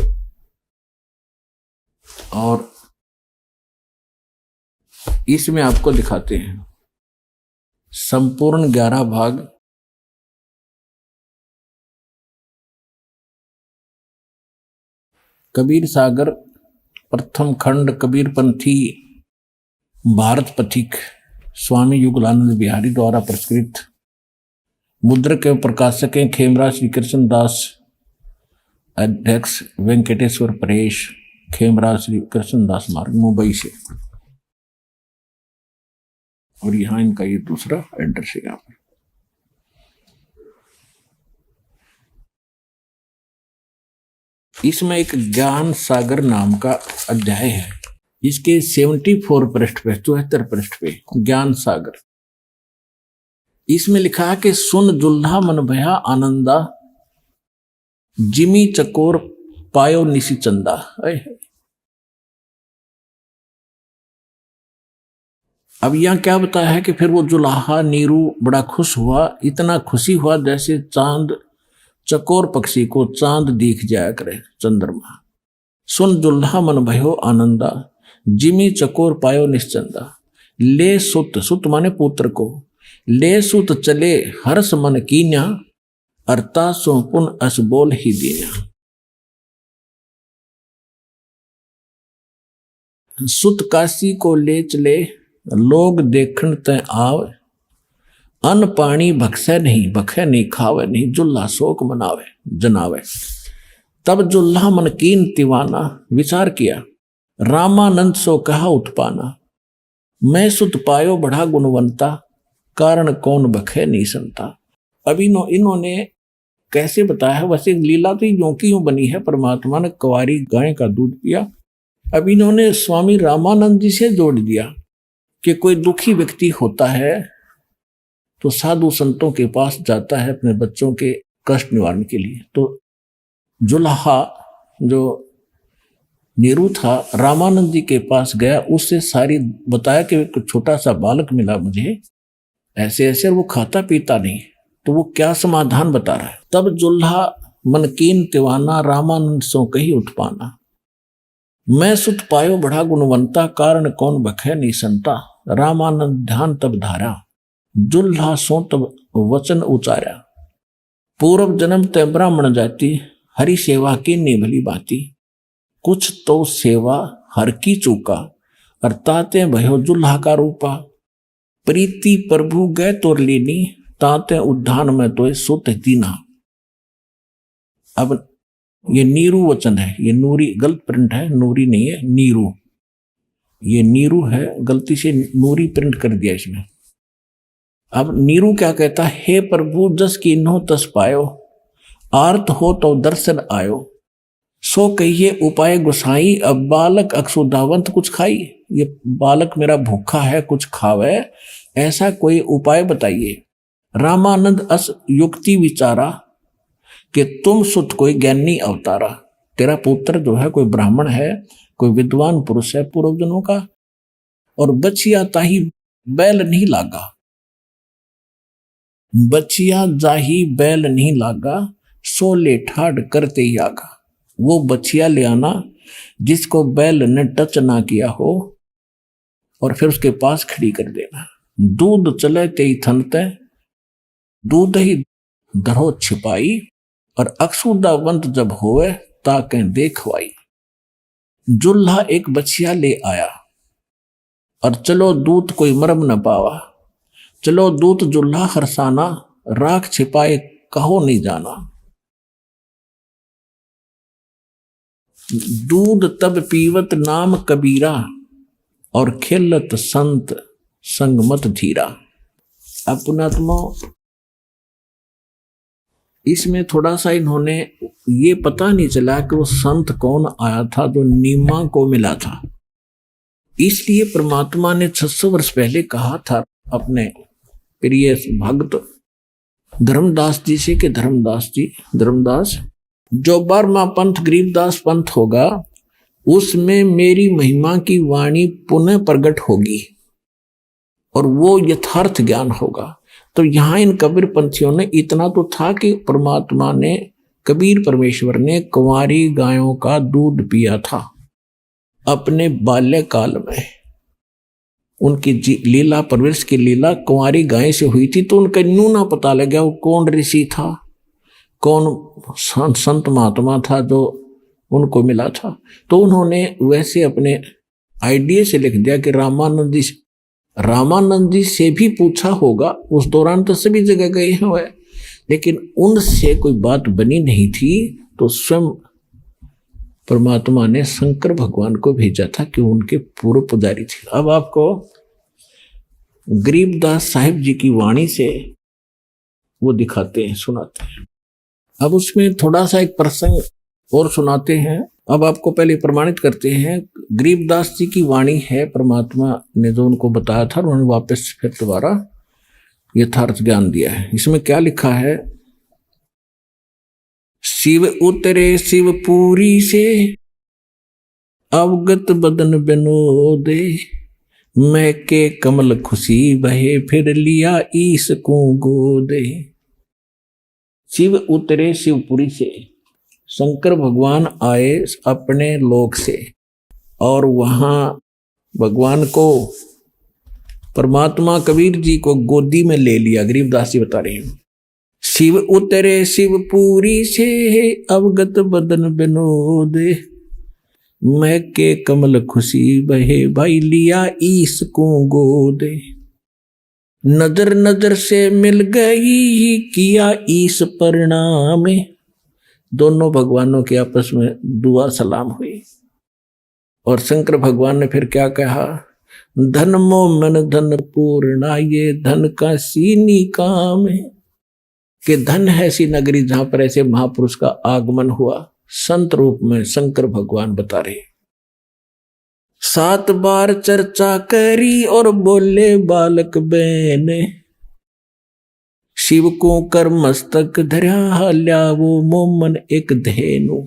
और इसमें आपको दिखाते हैं संपूर्ण 11 भाग। कबीर सागर प्रथम खंड, कबीर पंथी भारत पथिक, स्वामी युगलानंद बिहारी द्वारा प्रस्कृत मुद्रक एवं प्रकाशक हैं खेमराज श्री कृष्ण दास, अध्यक्ष वेंकटेश्वर परेश, खेमराज श्री कृष्ण दास मार्ग, मुंबई से। और यहाँ इनका ये दूसरा एड्रेस है। यहाँ पर इसमें एक ज्ञान सागर नाम का अध्याय है, इसके 74 पृष्ठ पे, 74 पृष्ठ पे ज्ञान सागर। इसमें लिखा है कि सुन जुल्हा मन भया आनंदा, जिमी चकोर पायो निशी चंदा। अब यहां क्या बताया है कि फिर वो जुलाहा नीरू बड़ा खुश हुआ, इतना खुशी हुआ जैसे चांद चकोर पक्षी को चांद दिख जाया करे, चंद्रमा। सुन जुल्हा मन भयो आनंदा, जिमी चकोर पायो निश्चंदा। ले सुत, सुत माने पुत्र को, ले सुत चले हर्ष मन कीन्या, अर्ता सोपुन अस बोल ही दीन्या। सुत काशी को ले चले, लोग देखण ते आवे, अन्न पानी भक्षे नहीं, भखे नहीं खावे नहीं, जुल्हा शोक मनावे जनावे। तब जुल्हा मन कीन तिवाना, विचार किया, रामानंद सो कहा उत्पाना। मैं सुत पायो बढ़ा गुणवंता, कारण कौन भखे नहीं संता। अब इन्होंने कैसे बताया, वैसे लीला तो यूं की यूं बनी है, परमात्मा ने कुंवारी गाय का दूध पिया। अब इन्होंने स्वामी रामानंद जी से जोड़ दिया कि कोई दुखी व्यक्ति होता है तो साधु संतों के पास जाता है अपने बच्चों के कष्ट निवारण के लिए। तो जुल्हा जो नीरू था रामानंद जी के पास गया, उससे सारी बताया कि एक छोटा सा बालक मिला मुझे, ऐसे ऐसे, वो खाता पीता नहीं, तो वो क्या समाधान बता रहा है। तब जुल्हा मन कीन तिवाना, रामानंद सो कही उत्पाना। मैं सुत पायो बढ़ा गुणवंता, कारण कौन बखे नहीं संता। रामानंद ध्यान तब धारा, जुल्हा सो तब वचन उचारा। पूर्व जन्म ते ब्राह्मण जाति, हरि सेवा की निभली बाती। कुछ तो सेवा हर की चूका, अर्थाते भयो जुल्हा का रूपा। प्रीति प्रभु गए तोर लीनी, ताते उद्धान में तो सुत दीना। अब ये नीरू वचन है, ये नूरी गलत प्रिंट है, नूरी नहीं है, नीरू, ये नीरू है, गलती से नूरी प्रिंट कर दिया इसमें। अब नीरू क्या कहता है, हे प्रभु जस कीन्हो तस पायो, आर्त हो तो दर्शन आयो। सो कहिए उपाय गुसाई, अब बालक अक्षुधावंत कुछ खाई। ये बालक मेरा भूखा है, कुछ खावे, ऐसा कोई उपाय बताइए। रामानंद अस युक्ति विचारा, कि तुम सुत कोई ज्ञानी अवतारा। तेरा पुत्र जो है कोई ब्राह्मण है, कोई विद्वान पुरुष है पूर्व जनों का, और बचिया ताही बैल नहीं लागा, बचिया जाही बैल नहीं लागा, सो ले ठाड़ करते ही आगा। वो बचिया ले आना जिसको बैल ने टच ना किया हो, और फिर उसके पास खड़ी कर देना। दूध चले ते थनते, दूध ही धरो छिपाई, और अक्षुदावंत जब होवे ताके देखवाई। जुल्हा एक बछिया ले आया, और चलो दूत कोई मरम न पावा। चलो दूत जुल्हा हरसाना, राख छिपाए कहो नहीं जाना। दूध तब पीवत नाम कबीरा, और खिलत संत संगमत धीरा। अब पुणात्मा इसमें थोड़ा सा इन्होंने ये पता नहीं चला कि वो संत कौन आया था जो नीमा को मिला था। इसलिए परमात्मा ने 600 वर्ष पहले कहा था अपने प्रिय भक्त धर्मदास जी से कि धर्मदास जो 12वां पंथ गरीबदास पंथ होगा, उसमें मेरी महिमा की वाणी पुनः प्रकट होगी, और वो यथार्थ ज्ञान होगा। तो यहां इन कबीर पंथियों ने इतना तो था कि परमात्मा ने, कबीर परमेश्वर ने कुंवारी गायों का दूध पिया था अपने बाल्यकाल में। उनकी लीला, परवरिश की लीला कुंवारी गाय से हुई थी, तो उनका न्यू ना पता लग गया वो कौन ऋषि था, कौन संत महात्मा था जो उनको मिला था। तो उन्होंने वैसे अपने आइडिया से लिख दिया कि रामानंद जी से भी पूछा होगा। उस दौरान तो सभी जगह गए हैं वह, लेकिन उनसे कोई बात बनी नहीं थी, तो स्वयं परमात्मा ने शंकर भगवान को भेजा था कि उनके पूर्व पुजारी थे। अब आपको गरीबदास साहिब जी की वाणी से वो दिखाते हैं, सुनाते हैं। अब उसमें थोड़ा सा एक प्रसंग और सुनाते हैं। अब आपको पहले प्रमाणित करते हैं, गरीबदास जी की वाणी है, परमात्मा ने जो उनको बताया था उन्होंने वापस फिर दोबारा यथार्थ ज्ञान दिया है। इसमें क्या लिखा है, शिव उतरे शिवपुरी से अवगत बदन बिनोदे, मैं के कमल खुशी बहे फिर लिया ईस को गोदे। शिव उतरे शिवपुरी से, शंकर भगवान आए अपने लोक से और वहां भगवान को परमात्मा कबीर जी को गोदी में ले लिया। गरीबदास जी बता रहे हैं, शिव उतरे शिवपुरी से अवगत बदन बिनोदे, मैं के कमल खुशी बहे भाई लिया ईस को गोदे। नजर नजर से मिल गई किया ईस परिणाम, दोनों भगवानों के आपस में दुआ सलाम हुई। और शंकर भगवान ने फिर क्या कहा, धन मो मन धन पूर्णा, ये धन का सीनी काम है, कि धन है ऐसी नगरी जहां पर ऐसे महापुरुष का आगमन हुआ। संत रूप में शंकर भगवान बता रहे, 7 बार चर्चा करी और बोले बालक बहने, शिव को कर मस्तक धर्या ल्यावो मोमन एक धेनु,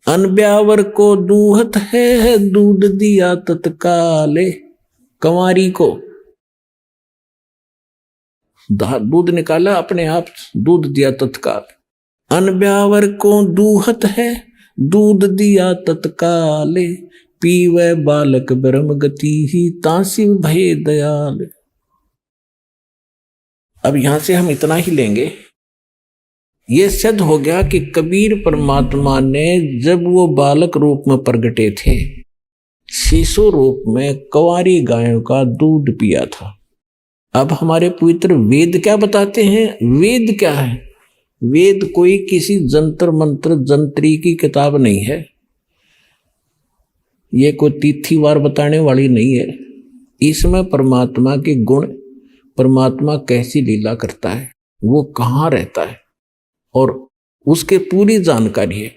अनब्यावर को दूहत है दूध दिया तत्काले, कंवारी को दूध निकाला अपने आप, दूध दिया तत्काल। अनब्यावर को दूहत है दूध दिया तत्काले, पीवे बालक ब्रह्म गति ही तासिव भय दयाल। अब यहां से हम इतना ही लेंगे, ये सिद्ध हो गया कि कबीर परमात्मा ने जब वो बालक रूप में प्रगटे थे, शिशु रूप में कंवारी गायों का दूध पिया था। अब हमारे पवित्र वेद क्या बताते हैं, वेद क्या है, वेद कोई किसी जंतर मंत्र जंत्री की किताब नहीं है, ये कोई तिथिवार बताने वाली नहीं है। इसमें परमात्मा के गुण, परमात्मा कैसी लीला करता है, वो कहाँ रहता है, और उसके पूरी जानकारी है।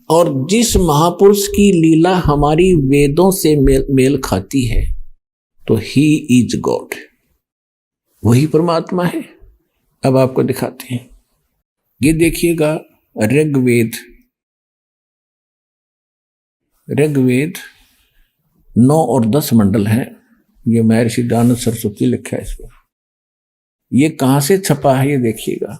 और जिस महापुरुष की लीला हमारी वेदों से मेल खाती है, तो ही इज गॉड, वही परमात्मा है। अब आपको दिखाते हैं, ये देखिएगा ऋग्वेद 9 और 10 मंडल हैं। ये महर्षि दयानंद सरस्वती लिखा है इसको। ये कहाँ से छपा है ये देखिएगा,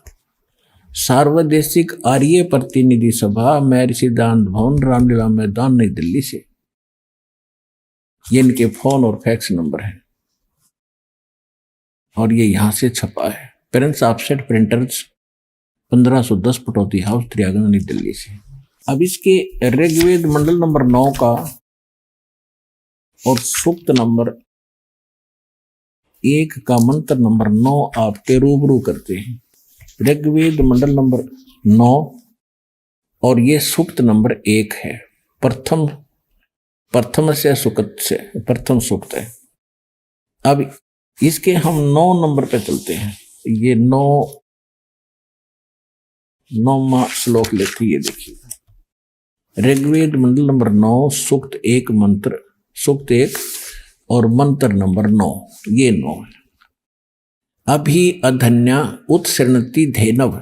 सार्वदेशिक आर्य प्रतिनिधि सभा, महर्षि दयानंद भवन, रामलीला मैदान, नई दिल्ली से। ये इनके फोन और फैक्स नंबर है और ये यहां से छपा है। Parents offset printers 1510 Pataudi house, त्रियागन, नई दिल्ली से। अब इसके ऋग्वेद मंडल नंबर 9 का और सूक्त नंबर 1 का मंत्र नंबर 9 आपके रूबरू करते हैं। ऋग्वेद मंडल नंबर 9 और ये सूक्त नंबर 1 है, प्रथम से सुकत से प्रथम सूक्त है। अब इसके हम 9 नंबर पे चलते हैं। ये 9वां श्लोक लेते, ये देखिए ऋग्वेद मंडल नंबर 9 सूक्त 1 मंत्र, सूक्त 1 और मंत्र नंबर 9, ये 9 है। अभी अधन्या उत्सृणति धेनव,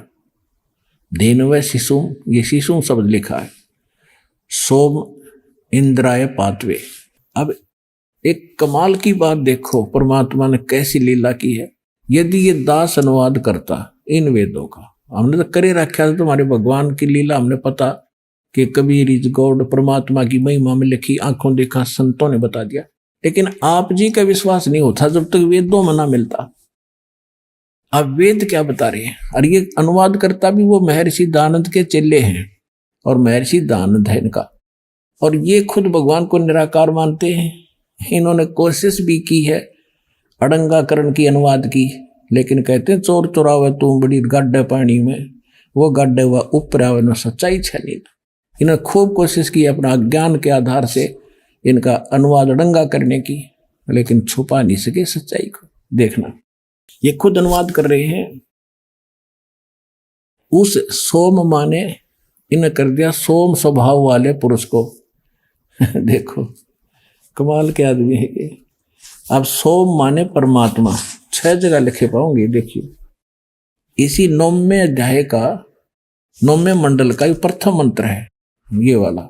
धेनव शिशु, ये शिशु शब्द लिखा है, सोम इंद्राय पातवे। अब एक कमाल की बात देखो, परमात्मा ने कैसी लीला की है। यदि ये दास अनुवाद करता इन वेदों का, हमने तो करे रखा था तुम्हारे भगवान की लीला, हमने पता कि कबीर इज गॉड, परमात्मा की महिमा में लिखी, आंखों देखा, संतों ने बता दिया, लेकिन आप जी का विश्वास नहीं होता जब तक वेदों में ना मिलता। अब वेद क्या बता रहे हैं, और ये अनुवाद करता भी वो महर्षि दयानंद के चेले हैं, और महर्षि दयानंद है इनका, और ये खुद भगवान को निराकार मानते हैं। इन्होंने कोशिश भी की है अड़ंगाकरण की अनुवाद की, लेकिन कहते हैं चोर चोरावे तू बड़ी गड्ढे पानी में, वो गड्ढे हुआ ऊपर आवे न सच्चाई छली। इन्होंने खूब कोशिश की अपना ज्ञान के आधार से इनका अनुवाद डंगा करने की, लेकिन छुपा नहीं सके सच्चाई को। देखना, ये खुद अनुवाद कर रहे हैं। उस सोम माने इन्हें कर दिया सोम स्वभाव वाले पुरुष को। देखो कमाल के आदमी है ये। अब सोम माने परमात्मा, 6 जगह लिखे पाओगे। देखिए इसी 9वें अध्याय का 9वें मंडल का प्रथम मंत्र है ये वाला,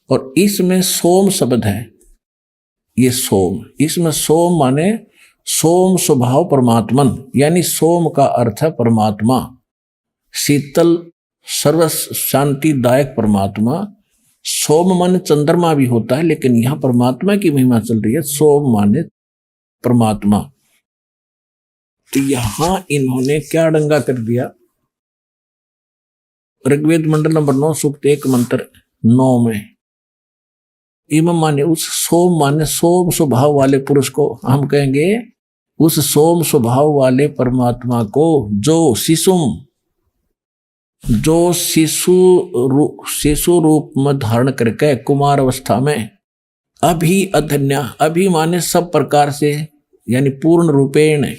और इसमें सोम शब्द है। ये सोम, इसमें सोम माने सोम स्वभाव परमात्मन, यानी सोम का अर्थ है परमात्मा, शीतल सर्व शांतिदायक परमात्मा। सोम माने चंद्रमा भी होता है, लेकिन यहां परमात्मा की महिमा चल रही है। सोम माने परमात्मा। तो यहां इन्होंने क्या डंगा कर दिया, ऋग्वेद मंडल नंबर 9 सूक्त 1 मंत्र 9 में इमम माने उस सोम माने सोम स्वभाव वाले पुरुष को हम कहेंगे उस सोम स्वभाव वाले परमात्मा को जो शिशु रूप में धारण करके कुमार अवस्था में अभी अधन्या, अभी माने सब प्रकार से यानी पूर्ण रूपेण,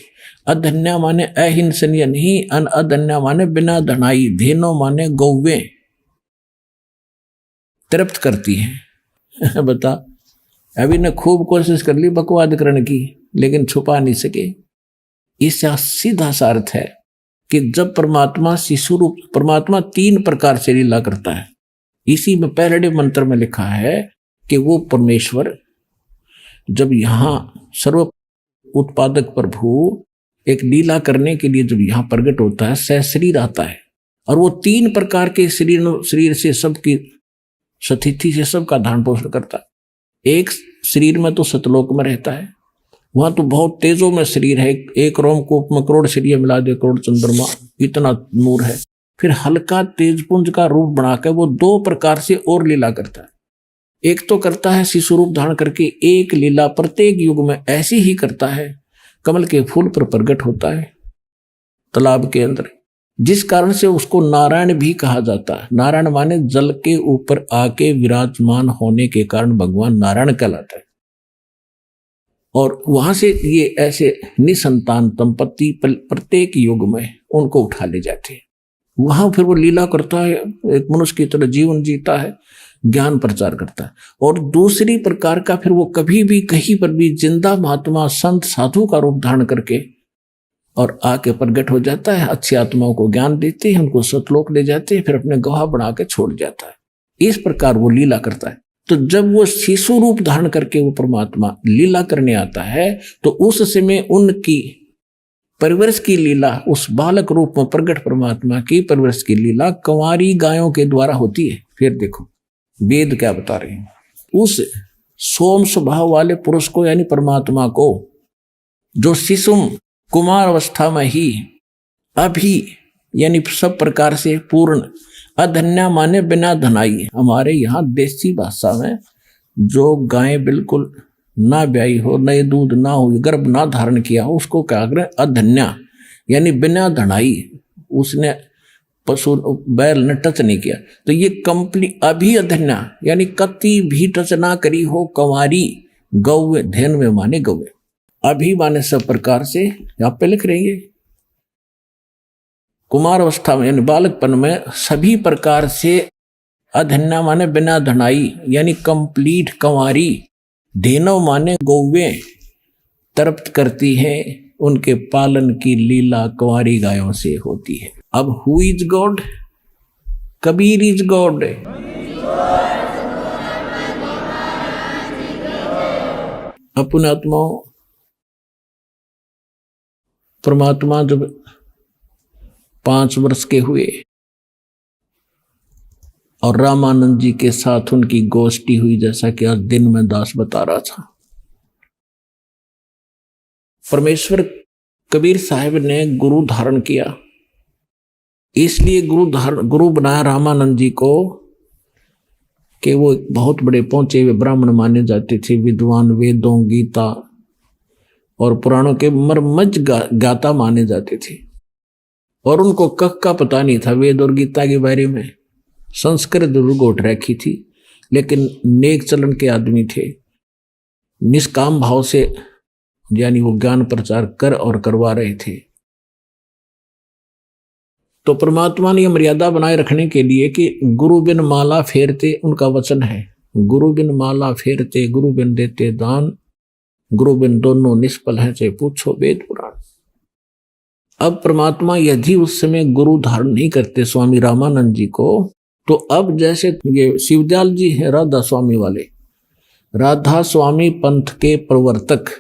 अधन्या माने अहिंसनीय नहीं, अधन्या माने बिना धनाई, धेनो माने गौवे तृप्त करती है। बता, अभी ने खूब कोशिश कर ली बकवाद करने की, लेकिन छुपा नहीं सके। इसका सीधा सा अर्थ है कि जब परमात्मा शिशु रूप, परमात्मा 3 प्रकार से लीला करता है। इसी में पहले मंत्र में लिखा है कि वो परमेश्वर जब यहां सर्व उत्पादक प्रभु एक लीला करने के लिए जब यहां प्रकट होता है, सहशरीर आता है, और वो 3 प्रकार के शरीर से सबकी सतिथि से सबका धारण पोषण करता है। एक शरीर में तो सतलोक में रहता है, वहां तो बहुत तेजों में शरीर है, एक रोमकूप में करोड़ शरीर मिला दे, करोड़ चंद्रमा, इतना नूर है। फिर हल्का तेजपुंज का रूप बनाकर वो 2 प्रकार से और लीला करता है। एक तो करता है शिशु रूप धारण करके, एक लीला प्रत्येक युग में ऐसी ही करता है, कमल के फूल पर प्रकट होता है तालाब के अंदर, जिस कारण से उसको नारायण भी कहा जाता है। नारायण माने जल के ऊपर आके विराजमान होने के कारण भगवान नारायण कहलाता है। और वहां से ये ऐसे निसंतान दंपति प्रत्येक युग में उनको उठा ले जाते हैं। वहां फिर वो लीला करता है, एक मनुष्य की तरह जीवन जीता है, ज्ञान प्रचार करता है। और दूसरी प्रकार का फिर वो कभी भी कहीं पर भी जिंदा महात्मा संत साधु का रूप धारण करके और आके प्रकट हो जाता है, अच्छी आत्माओं को ज्ञान देते हैं, उनको सतलोक ले जाते हैं, फिर अपने गवाह बना के छोड़ जाता है। इस प्रकार वो लीला करता है। तो जब वो शिशु रूप धारण करके वो परमात्मा लीला करने आता है, तो उस समय उनकी परवरिश की लीला, उस बालक रूप में प्रकट परमात्मा की परवरिश की लीला कंवारी गायों के द्वारा होती है। फिर देखो वेद क्या बता रहे हैं, उस सोम स्वभाव वाले पुरुष को यानी परमात्मा को, जो शिशु कुमार अवस्था में ही अभी यानी सब प्रकार से पूर्ण, अधन्या माने बिना धनाई, हमारे यहाँ देसी भाषा में जो गाय बिल्कुल ना ब्याई हो, नए दूध ना हो, गर्भ ना धारण किया हो, उसको क्या करें अधन्या, यानी बिना धनाई, उसने पशु बैल ने टच नहीं किया, तो ये कंप्लीट अभी अधन्या यानी कति भी टच ना करी हो, कंवारी गौवे, धेन में माने गौवे, अभी माने सब प्रकार से यहाँ पे लिख रही है। कुमार अवस्था में यानी बालकपन में सभी प्रकार से, अधन्या माने बिना धनाई यानी कंप्लीट कंवारी, धेनो माने गौवे तृप्त करती है, उनके पालन की लीला कुंवारी गायों से होती है। अब who is God? Kabir is God. अपने आत्माओं, परमात्मा जब 5 वर्ष के हुए और रामानंद जी के साथ उनकी गोष्ठी हुई, जैसा कि आज दिन में दास बता रहा था, परमेश्वर कबीर साहब ने गुरु धारण किया, इसलिए गुरु बनाया रामानंद जी को कि वो बहुत बड़े पहुंचे हुए ब्राह्मण माने जाते थे, विद्वान, वेदों, गीता, और पुराणों के मर्मज्ञ गाता माने जाते थे। और उनको कख का पता नहीं था वेद और गीता के बारे में। संस्कृत जरूर गोट रखी थी, लेकिन नेक चलन के आदमी थे। निष्काम भाव से यानी वो ज्ञान प्रचार कर और करवा रहे थे। तो परमात्मा ने यह मर्यादा बनाए रखने के लिए कि गुरु बिन माला फेरते, उनका वचन है, गुरु बिन माला फेरते, गुरु बिन देते दान, गुरु बिन दोनों निष्फल हैं, चाहे पूछो वेद पुराण। अब परमात्मा यदि उस समय गुरु धारण नहीं करते स्वामी रामानंद जी को, तो अब जैसे ये शिवदयाल जी हैं राधा स्वामी वाले, राधा स्वामी पंथ के प्रवर्तक,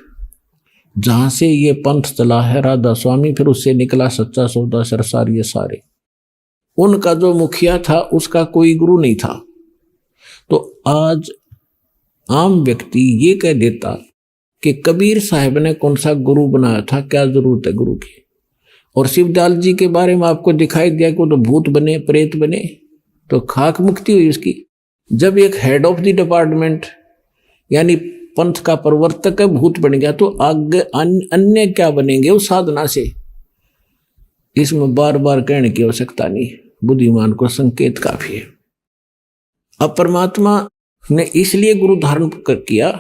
जहां से ये पंथ चला है राधा स्वामी, फिर उससे निकला सच्चा सौदा सरसार, ये सारे उनका जो मुखिया था उसका कोई गुरु नहीं था। तो आज आम व्यक्ति ये कह देता कि कबीर साहब ने कौन सा गुरु बनाया था, क्या जरूरत है गुरु की। और शिवदयाल जी के बारे में आपको दिखाई दिया कि वो तो भूत बने, प्रेत बने, तो खाक मुक्ति हुई उसकी। जब एक हेड ऑफ द डिपार्टमेंट यानी पंथ का प्रवर्तक है भूत बन गया, तो आगे अन्य क्या बनेंगे उस साधना से। इसमें बार बार कहने की आवश्यकता नहीं, बुद्धिमान को संकेत काफी है। अब परमात्मा ने इसलिए गुरु धारण किया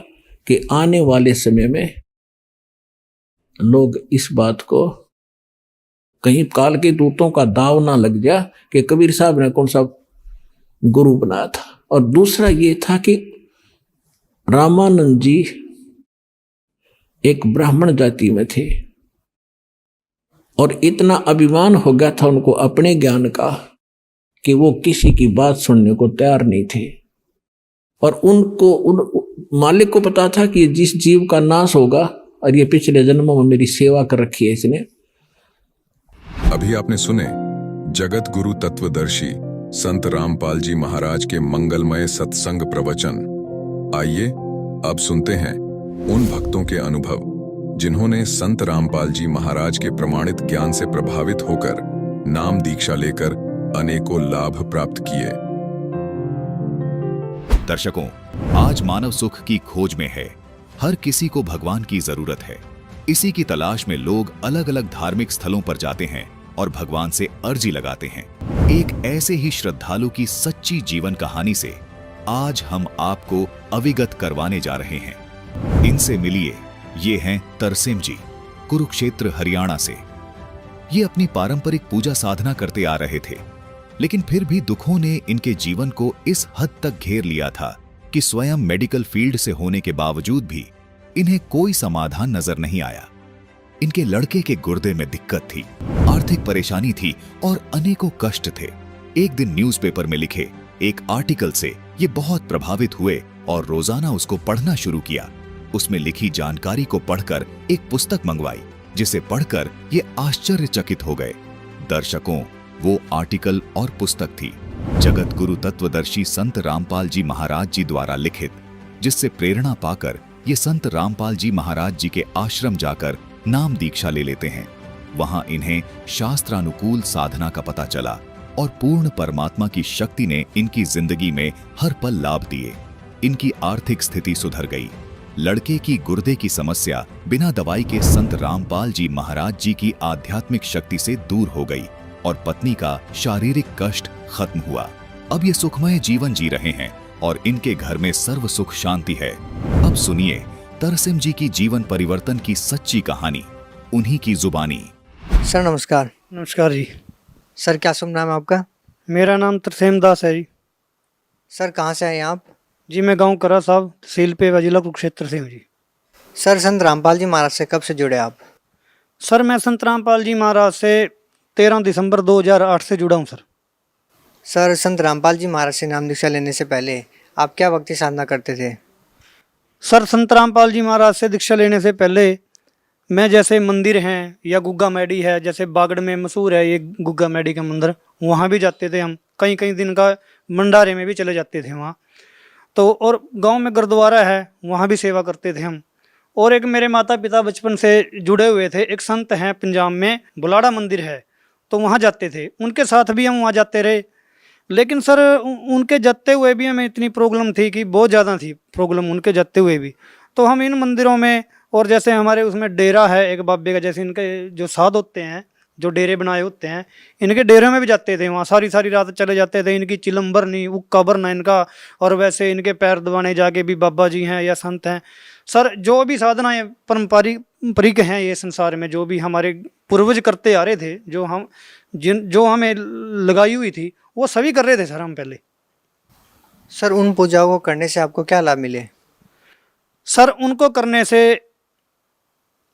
कि आने वाले समय में लोग इस बात को कहीं काल के दूतों का दाव ना लग जा कि कबीर साहब ने कौन सा गुरु बनाया था। और दूसरा ये था कि रामानंद जी एक ब्राह्मण जाति में थे और इतना अभिमान हो गया था उनको अपने ज्ञान का कि वो किसी की बात सुनने को तैयार नहीं थे। और उनको उन मालिक को पता था कि जिस जीव का नाश होगा, और ये पिछले जन्मों में मेरी सेवा कर रखी है इसने। अभी आपने सुने जगत गुरु तत्वदर्शी संत रामपाल जी महाराज के मंगलमय सत्संग प्रवचन। आइए अब सुनते हैं उन भक्तों के अनुभव जिन्होंने संत रामपाल जी महाराज के प्रमाणित ज्ञान से प्रभावित होकर नाम दीक्षा लेकर अनेकों लाभ प्राप्त किए। दर्शकों, आज मानव सुख की खोज में है। हर किसी को भगवान की जरूरत है। इसी की तलाश में लोग अलग अलग धार्मिक स्थलों पर जाते हैं और भगवान से अर्जी लगाते हैं। एक ऐसे ही श्रद्धालु की सच्ची जीवन कहानी से आज हम आपको अवगत करवाने जा रहे हैं। इनसे मिलिए। ये हैं तरसेम जी, कुरुक्षेत्र हरियाणा से। ये अपनी पारंपरिक पूजा साधना करते आ रहे थे, लेकिन फिर भी दुखों ने इनके जीवन को इस हद तक घेर लिया था कि स्वयं मेडिकल फील्ड से होने के बावजूद भी इन्हें कोई समाधान नजर नहीं आया। इनके लड़के के गुर्दे में दिक्कत थी, आर्थिक परेशानी थी और अनेकों कष्ट थे। एक दिन न्यूज़पेपर में लिखे एक आर्टिकल से ये बहुत प्रभावित हुए और रोजाना उसको पढ़ना शुरू किया। उसमें लिखी जानकारी को पढ़कर एक पुस्तक मंगवाई, जिसे पढ़कर ये आश्चर्यचकित हो गए। दर्शकों, वो आर्टिकल और पुस्तक थी जगत गुरु तत्वदर्शी संत रामपाल जी महाराज जी द्वारा लिखित, जिससे प्रेरणा पाकर ये संत रामपाल जी महाराज जी के आश्रम जाकर नाम दीक्षा ले लेते हैं। वहां इन्हें शास्त्रानुकूल साधना का पता चला और पूर्ण परमात्मा की शक्ति ने इनकी जिंदगी में हर पल लाभ दिए। इनकी आर्थिक स्थिति सुधर गई। लड़के की गुर्दे की समस्या बिना दवाई के संत रामपाल जी महाराज जी की आध्यात्मिक शक्ति से दूर हो गई और पत्नी का शारीरिक कष्ट खत्म हुआ। अब ये सुखमय जीवन जी रहे हैं और इनके घर में सर्व सुख शांति है। अब सुनिए तरसेम जी की जीवन परिवर्तन की सच्ची कहानी, उन्हीं की जुबानी। सर नमस्कार। नमस्कार जी। सर क्या शुभ नाम है आपका? मेरा नाम तरसेम दास है जी। सर कहाँ से आए आप? जी मैं गांव करा साहब, तहसील पेवा, जिला कुरुक्षेत्र से हूँ जी। सर संत रामपाल जी महाराज से कब से जुड़े आप? सर मैं संत रामपाल जी महाराज से 13 दिसंबर 2008 से जुड़ा हूँ सर। सर संत रामपाल जी महाराज से नाम दीक्षा लेने से पहले आप क्या भक्ति साधना करते थे? सर संत रामपाल जी महाराज से दीक्षा लेने से पहले मैं जैसे मंदिर हैं या गुग्गा मैडी है, जैसे बागड़ में मशहूर है ये गुग्गा मैडी का मंदिर, वहाँ भी जाते थे हम। कई कई दिन का भंडारे में भी चले जाते थे वहाँ तो। और गांव में गुरुद्वारा है, वहाँ भी सेवा करते थे हम। और एक मेरे माता पिता बचपन से जुड़े हुए थे, एक संत हैं पंजाब में बुलाड़ा मंदिर है, तो वहाँ जाते थे, उनके साथ भी हम वहाँ जाते रहे। लेकिन सर उनके जाते हुए भी हमें इतनी प्रॉब्लम थी कि बहुत ज़्यादा थी प्रॉब्लम उनके जाते हुए भी। तो हम इन मंदिरों में, और जैसे हमारे उसमें डेरा है एक बाबे का, जैसे इनके जो साध होते हैं, जो डेरे बनाए होते हैं, इनके डेरे में भी जाते थे, वहाँ सारी सारी रात चले जाते थे। इनकी चिलम भरनी, उक्का भरना इनका, और वैसे इनके पैर दबाने जाके भी बाबा जी हैं या संत हैं। सर जो भी साधनाएं पारंपरिक हैं ये संसार में, जो भी हमारे पूर्वज करते आ रहे थे, जो हमें लगाई हुई थी, वो सभी कर रहे थे सर हम पहले। सर उन पूजाओं को करने से आपको क्या लाभ मिले? सर उनको करने से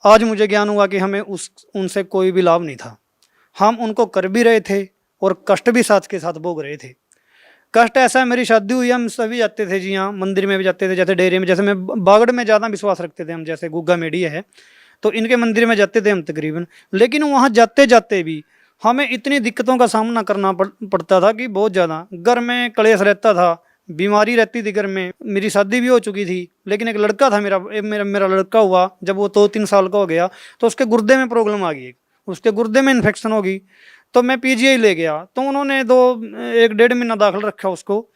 आज मुझे ज्ञान हुआ कि हमें उनसे कोई भी लाभ नहीं था। हम उनको कर भी रहे थे और कष्ट भी साथ के साथ भोग रहे थे। कष्ट ऐसा है, मेरी शादी हुई, हम सभी जाते थे जी, हाँ मंदिर में भी जाते थे, जैसे डेरे में, जैसे मैं बागड़ में ज़्यादा विश्वास रखते थे हम, जैसे गुग्गा मेडी है तो इनके मंदिर में जाते थे हम तकरीबन। लेकिन वहाँ जाते जाते भी हमें इतनी दिक्कतों का सामना करना पड़ता था कि बहुत ज़्यादा। घर में कलेश रहता था, बीमारी रहती थी घर में। मेरी शादी भी हो चुकी थी, लेकिन एक लड़का था मेरा लड़का हुआ जब वो 2-3 साल का हो गया तो उसके गुर्दे में प्रॉब्लम आ गई, उसके गुर्दे में इन्फेक्शन हो गई। तो मैं पीजीआई ले गया, तो उन्होंने 1-1.5 महीना दाखिल रखा उसको।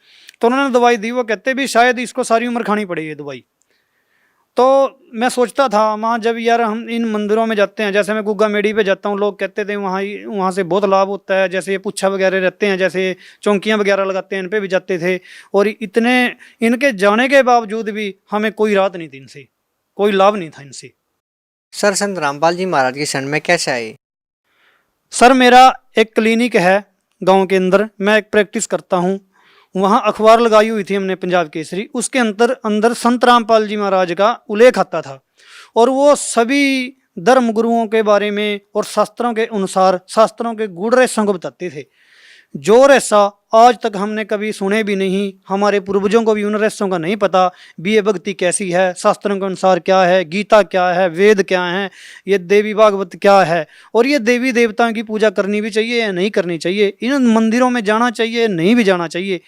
तो उन्होंने दवाई दी, वो कहते भी शायद इसको सारी उम्र खानी पड़ेगी दवाई। तो मैं सोचता था वहाँ जब यार हम इन मंदिरों में जाते हैं, जैसे मैं गुग्गा मेडी पे जाता हूँ, लोग कहते थे वहाँ से बहुत लाभ होता है, जैसे ये पुच्छा वगैरह रहते हैं, जैसे चौंकियाँ वगैरह लगाते हैं, इन पे भी जाते थे। और इतने इनके जाने के बावजूद भी हमें कोई राहत नहीं थी इनसे, कोई लाभ नहीं था इनसे। सर संत रामपाल जी महाराज की शरण में कैसे आए? सर मेरा एक क्लिनिक है गांव के अंदर, मैं एक प्रैक्टिस करता हूं। वहां अखबार लगाई हुई थी हमने पंजाब केसरी, उसके अंदर संत रामपाल जी महाराज का उल्लेख आता था और वो सभी धर्म गुरुओं के बारे में और शास्त्रों के अनुसार शास्त्रों के गूढ़ रहस्यों को बताते थे, जो रहस्य आज तक हमने कभी सुने भी नहीं। हमारे पूर्वजों को भी उन रहस्यों का नहीं पता भी ये भक्ति कैसी है, शास्त्रों के अनुसार क्या है, गीता क्या है, वेद क्या है, ये देवी भागवत क्या है, और ये देवी देवताओं की पूजा करनी भी चाहिए या नहीं करनी चाहिए, इन मंदिरों में जाना चाहिए नहीं भी जाना चाहिए,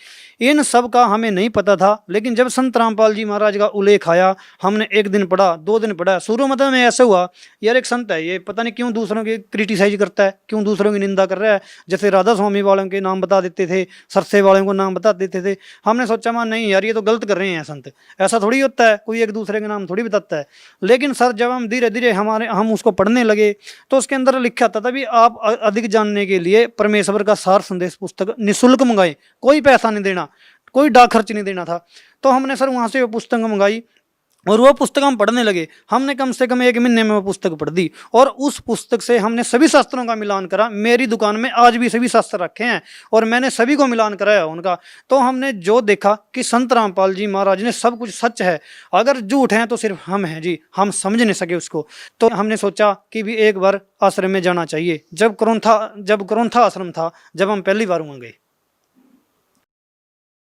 इन सब का हमें नहीं पता था। लेकिन जब संत रामपाल जी महाराज का उल्लेख आया, हमने 1 दिन पढ़ा, 2 दिन पढ़ा। शुरू में ऐसा हुआ यार एक संत है, ये पता नहीं क्यों दूसरों की क्रिटिसाइज करता है, क्यों दूसरों की निंदा कर रहा है। जैसे राधा स्वामी वालों के नाम बता देते थे, सरसे वालों को नाम बता देते थे। हमने सोचा मान नहीं यार ये तो गलत कर रहे हैं संत, ऐसा थोड़ी होता है, कोई एक दूसरे के नाम थोड़ी बताता है। लेकिन सर जब हम धीरे धीरे हम उसको पढ़ने लगे तो उसके अंदर लिखा था भी आप अधिक जानने के लिए परमेश्वर का सार संदेश पुस्तक निःशुल्क मंगाए, कोई पैसा नहीं देना, कोई डाक खर्च नहीं देना था। तो हमने सर वहाँ से वो पुस्तक मंगाई और वो पुस्तक हम पढ़ने लगे। हमने कम से कम 1 महीने में वो पुस्तक पढ़ दी और उस पुस्तक से हमने सभी शास्त्रों का मिलान करा। मेरी दुकान में आज भी सभी शास्त्र रखे हैं और मैंने सभी को मिलान कराया उनका। तो हमने जो देखा कि संत रामपाल जी महाराज ने सब कुछ सच है, अगर झूठ है तो सिर्फ हम हैं जी, हम समझ नहीं सके उसको। तो हमने सोचा कि भी एक बार आश्रम में जाना चाहिए। जब करोंथा आश्रम था, जब हम पहली बार वहाँ गए।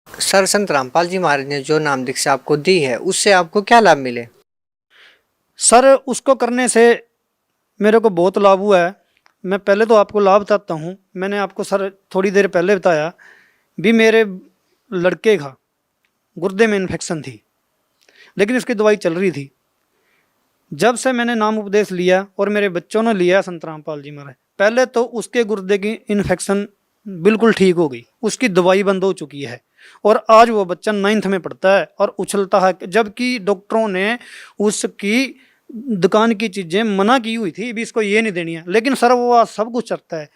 सर संत रामपाल जी महाराज ने जो नाम दीक्षा आपको दी है उससे आपको क्या लाभ मिले? सर उसको करने से मेरे को बहुत लाभ हुआ है। मैं पहले तो आपको लाभ बताता हूँ। मैंने आपको सर थोड़ी देर पहले बताया भी मेरे लड़के का गुर्दे में इन्फेक्शन थी, लेकिन इसकी दवाई चल रही थी। जब से मैंने नाम उपदेश लिया और मेरे बच्चों ने लिया संत रामपाल जी महाराज, पहले तो उसके गुर्दे की इन्फेक्शन बिल्कुल ठीक हो गई, उसकी दवाई बंद हो चुकी है और आज वो बच्चा 9th में पढ़ता है और उछलता है। जबकि डॉक्टरों ने उसकी दुकान की चीज़ें मना की हुई थी भी इसको ये नहीं देनी है, लेकिन सर वो आज सब कुछ चलता है।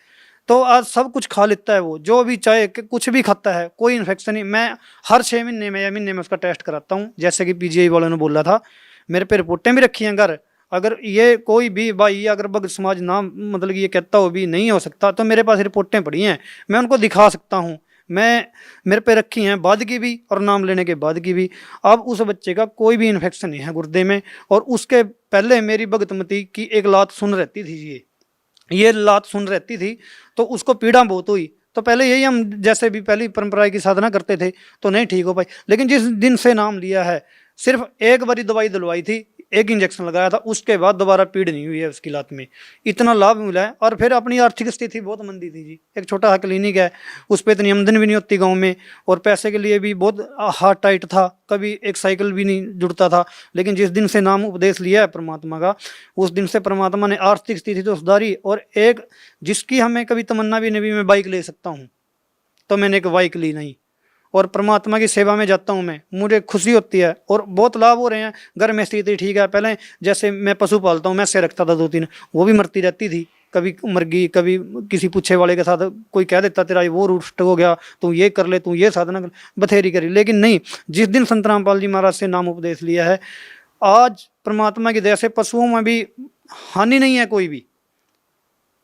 तो आज सब कुछ खा लेता है, वो जो भी चाहे कुछ भी खाता है, कोई इन्फेक्शन नहीं। मैं हर 6 महीने में या महीने में उसका टेस्ट कराता हूँ, जैसे कि पीजीआई वालों ने बोला था। मेरे पे रिपोर्टें भी रखी हैं घर। अगर ये कोई भी भाई अगर भगत समाज ना मतलब कि ये कहता हो भी नहीं हो सकता, तो मेरे पास रिपोर्टें पड़ी हैं, मैं उनको दिखा सकता हूँ। मेरे पे रखी हैं बाद की भी और नाम लेने के बाद की भी। अब उस बच्चे का कोई भी इन्फेक्शन नहीं है गुर्दे में। और उसके पहले मेरी भगतमती की एक लात सुन रहती थी, ये लात सुन रहती थी तो उसको पीड़ा बहुत हुई। तो पहले यही हम जैसे भी पहली परंपरा की साधना करते थे तो नहीं ठीक हो पाई। लेकिन जिस दिन से नाम लिया है, सिर्फ एक बारी दवाई दिलवाई थी, 1 इंजेक्शन लगाया था, उसके बाद दोबारा पीड़ नहीं हुई है उसकी लात में। इतना लाभ मिला है। और फिर अपनी आर्थिक स्थिति बहुत मंदी थी जी, एक छोटा सा क्लिनिक है, उस पर इतनी आमदनी भी नहीं होती गांव में और पैसे के लिए भी बहुत हाथ टाइट था, कभी एक साइकिल भी नहीं जुड़ता था। लेकिन जिस दिन से नाम उपदेश लिया है परमात्मा का, उस दिन से परमात्मा ने आर्थिक स्थिति तो सुधारी। और एक जिसकी हमें कभी तमन्ना भी नहीं भी मैं बाइक ले सकता हूँ, तो मैंने एक बाइक ली नहीं। और परमात्मा की सेवा में जाता हूँ मैं, मुझे खुशी होती है और बहुत लाभ हो रहे हैं। घर में स्थिति ठीक है। पहले जैसे मैं पशु पालता हूँ, मैं से रखता था 2-3, वो भी मरती रहती थी, कभी मर गई, कभी किसी पूछे वाले के साथ कोई कह देता तेरा वो रूट हो गया, तू ये कर ले, तू ये साधना कर, बथेरी करी। लेकिन नहीं, जिस दिन संत रामपाल जी महाराज से नाम उपदेश लिया है, आज परमात्मा की दया से पशुओं में भी हानि नहीं है कोई भी,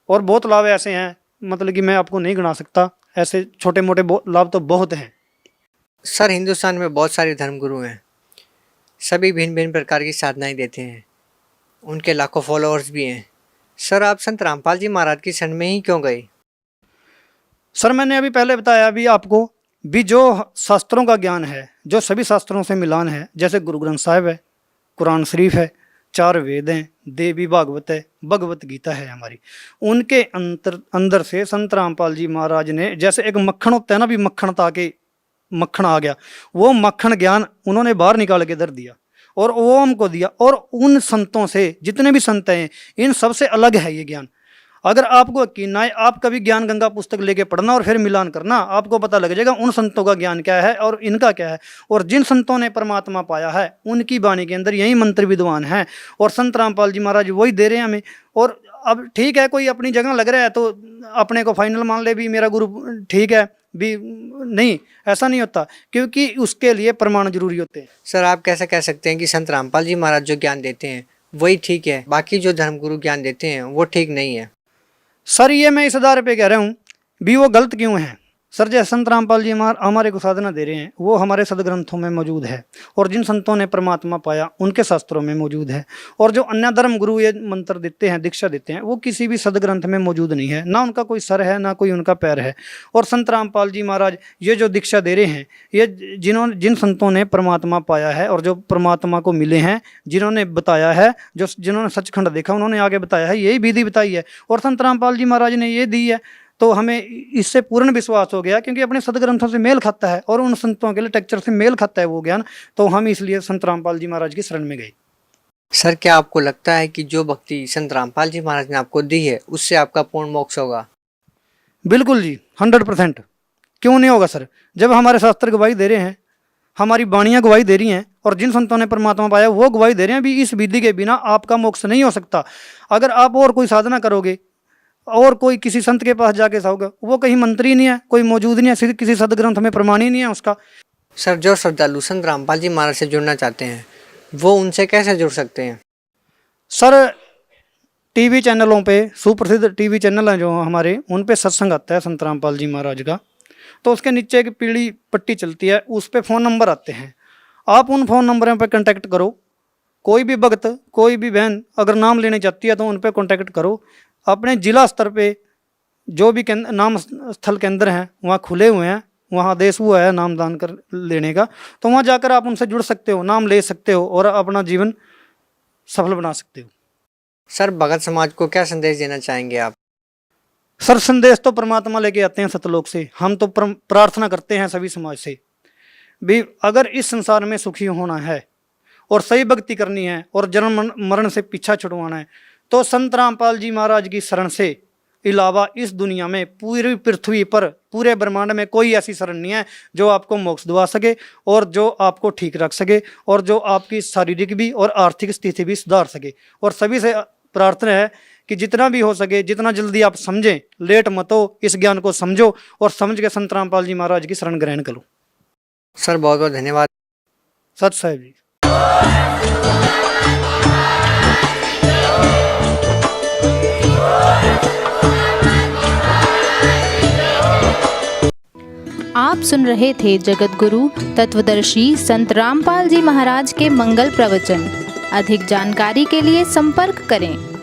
और बहुत लाभ ऐसे हैं, मतलब कि मैं आपको नहीं गिना सकता, ऐसे छोटे मोटे लाभ तो बहुत हैं। सर, हिंदुस्तान में बहुत सारे धर्मगुरु हैं, सभी भिन्न भिन्न प्रकार की साधनाएं देते हैं, उनके लाखों फॉलोअर्स भी हैं। सर, आप संत रामपाल जी महाराज की शरण में ही क्यों गए? सर, मैंने अभी पहले बताया भी आपको भी, जो शास्त्रों का ज्ञान है, जो सभी शास्त्रों से मिलान है, जैसे गुरु ग्रंथ साहिब है, कुरान शरीफ है, 4 वेद हैं, देवी भागवत है, भगवत गीता है हमारी, उनके अंदर से संत रामपाल जी महाराज ने, जैसे एक मक्खन होता है ना, भी मक्खन ताकि मक्खन आ गया, वो मक्खन ज्ञान उन्होंने बाहर निकाल के दर दिया और वो हमको दिया। और उन संतों से, जितने भी संत हैं, इन सबसे अलग है ये ज्ञान। अगर आपको यकीन आए, आप कभी ज्ञान गंगा पुस्तक लेके पढ़ना और फिर मिलान करना, आपको पता लग जाएगा उन संतों का ज्ञान क्या है और इनका क्या है। और जिन संतों ने परमात्मा पाया है, उनकी वाणी के अंदर यही मंत्र विद्वान है, और संत रामपाल जी महाराज वही दे रहे हैं हमें। और अब ठीक है, कोई अपनी जगह लग रहा है तो अपने को फाइनल मान ले भी मेरा गुरु ठीक है भी, नहीं, ऐसा नहीं होता, क्योंकि उसके लिए प्रमाण जरूरी होते हैं। सर, आप कैसे कह सकते हैं कि संत रामपाल जी महाराज जो ज्ञान देते हैं वही ठीक है, बाकी जो धर्मगुरु ज्ञान देते हैं वो ठीक नहीं है? सर, ये मैं इस आधार पे कह रहा हूँ भी, वो गलत क्यों है? सर, जैसे संत रामपाल जी हमारे को साधना दे रहे हैं, वो हमारे सदग्रंथों में मौजूद है, और जिन संतों ने परमात्मा पाया उनके शास्त्रों में मौजूद है। और जो अन्य धर्म गुरु ये मंत्र देते हैं, दीक्षा देते हैं, वो किसी भी सदग्रंथ में मौजूद नहीं है, ना उनका कोई सर है, ना कोई उनका पैर है। और संत रामपाल जी महाराज ये जो दीक्षा दे रहे हैं, ये जिन संतों ने परमात्मा पाया है और जो परमात्मा को मिले हैं, जिन्होंने बताया है, जिन्होंने सचखंड देखा, उन्होंने आगे बताया है, यही विधि बताई है, और संत रामपाल जी महाराज ने ये दी है। तो हमें इससे पूर्ण विश्वास हो गया, क्योंकि अपने सदग्रंथों से मेल खाता है और उन संतों के लिए टेक्चर से मेल खाता है वो ज्ञान, तो हम इसलिए संत रामपाल जी महाराज की शरण में गए। सर, क्या आपको लगता है कि जो भक्ति संत रामपाल जी महाराज ने आपको दी है, उससे आपका पूर्ण मोक्ष होगा? बिल्कुल जी, 100%। क्यों नहीं होगा सर? जब हमारे शास्त्र गवाही दे रहे हैं, हमारी वाणियाँ गवाही दे रही हैं, और जिन संतों ने परमात्मा पाया वो गवाही दे रहे हैं भी, इस विधि के बिना आपका मोक्ष नहीं हो सकता। अगर आप और कोई साधना करोगे और कोई किसी संत के पास जाके जाओगे, वो कहीं मंत्र ही नहीं है, कोई मौजूद नहीं है, किसी सदग्रंथ में प्रमाण ही नहीं है उसका। सर, जो श्रद्धालु संत रामपाल जी महाराज से जुड़ना चाहते हैं, वो उनसे कैसे जुड़ सकते हैं? सर, टीवी चैनलों पे, सुप्रसिद्ध टीवी चैनल हैं जो हमारे, उन पे सत्संग आता है संत रामपाल जी महाराज का, तो उसके नीचे एक पीली पट्टी चलती है, उस पर फ़ोन नंबर आते हैं। आप उन फ़ोन नंबरों पर कॉन्टैक्ट करो। कोई भी भक्त, कोई भी बहन अगर नाम लेने चाहती है तो उन पर कॉन्टैक्ट करो। अपने जिला स्तर पे जो भी नाम स्थल केंद्र हैं वहाँ खुले हुए हैं, वहाँ आदेश हुआ है नामदान कर लेने का, तो वहाँ जाकर आप उनसे जुड़ सकते हो, नाम ले सकते हो और अपना जीवन सफल बना सकते हो। सर, भगत समाज को क्या संदेश देना चाहेंगे आप? सर, संदेश तो परमात्मा लेके आते हैं सतलोक से। हम तो प्रार्थना करते हैं सभी समाज से भी, अगर इस संसार में सुखी होना है और सही भक्ति करनी है और जन्म मरण से पीछा छुड़वाना है, तो संत रामपाल जी महाराज की शरण से इलावा इस दुनिया में, पूरी पृथ्वी पर, पूरे ब्रह्मांड में कोई ऐसी शरण नहीं है जो आपको मोक्ष दिवा सके और जो आपको ठीक रख सके और जो आपकी शारीरिक भी और आर्थिक स्थिति भी सुधार सके। और सभी से प्रार्थना है कि जितना भी हो सके, जितना जल्दी आप समझें, लेट मत हो, इस ज्ञान को समझो और समझ के संत रामपाल जी महाराज की शरण ग्रहण करो। सर, बहुत बहुत धन्यवाद। सत साहिब जी। आप सुन रहे थे जगत गुरु तत्वदर्शी संत रामपाल जी महाराज के मंगल प्रवचन। अधिक जानकारी के लिए संपर्क करें।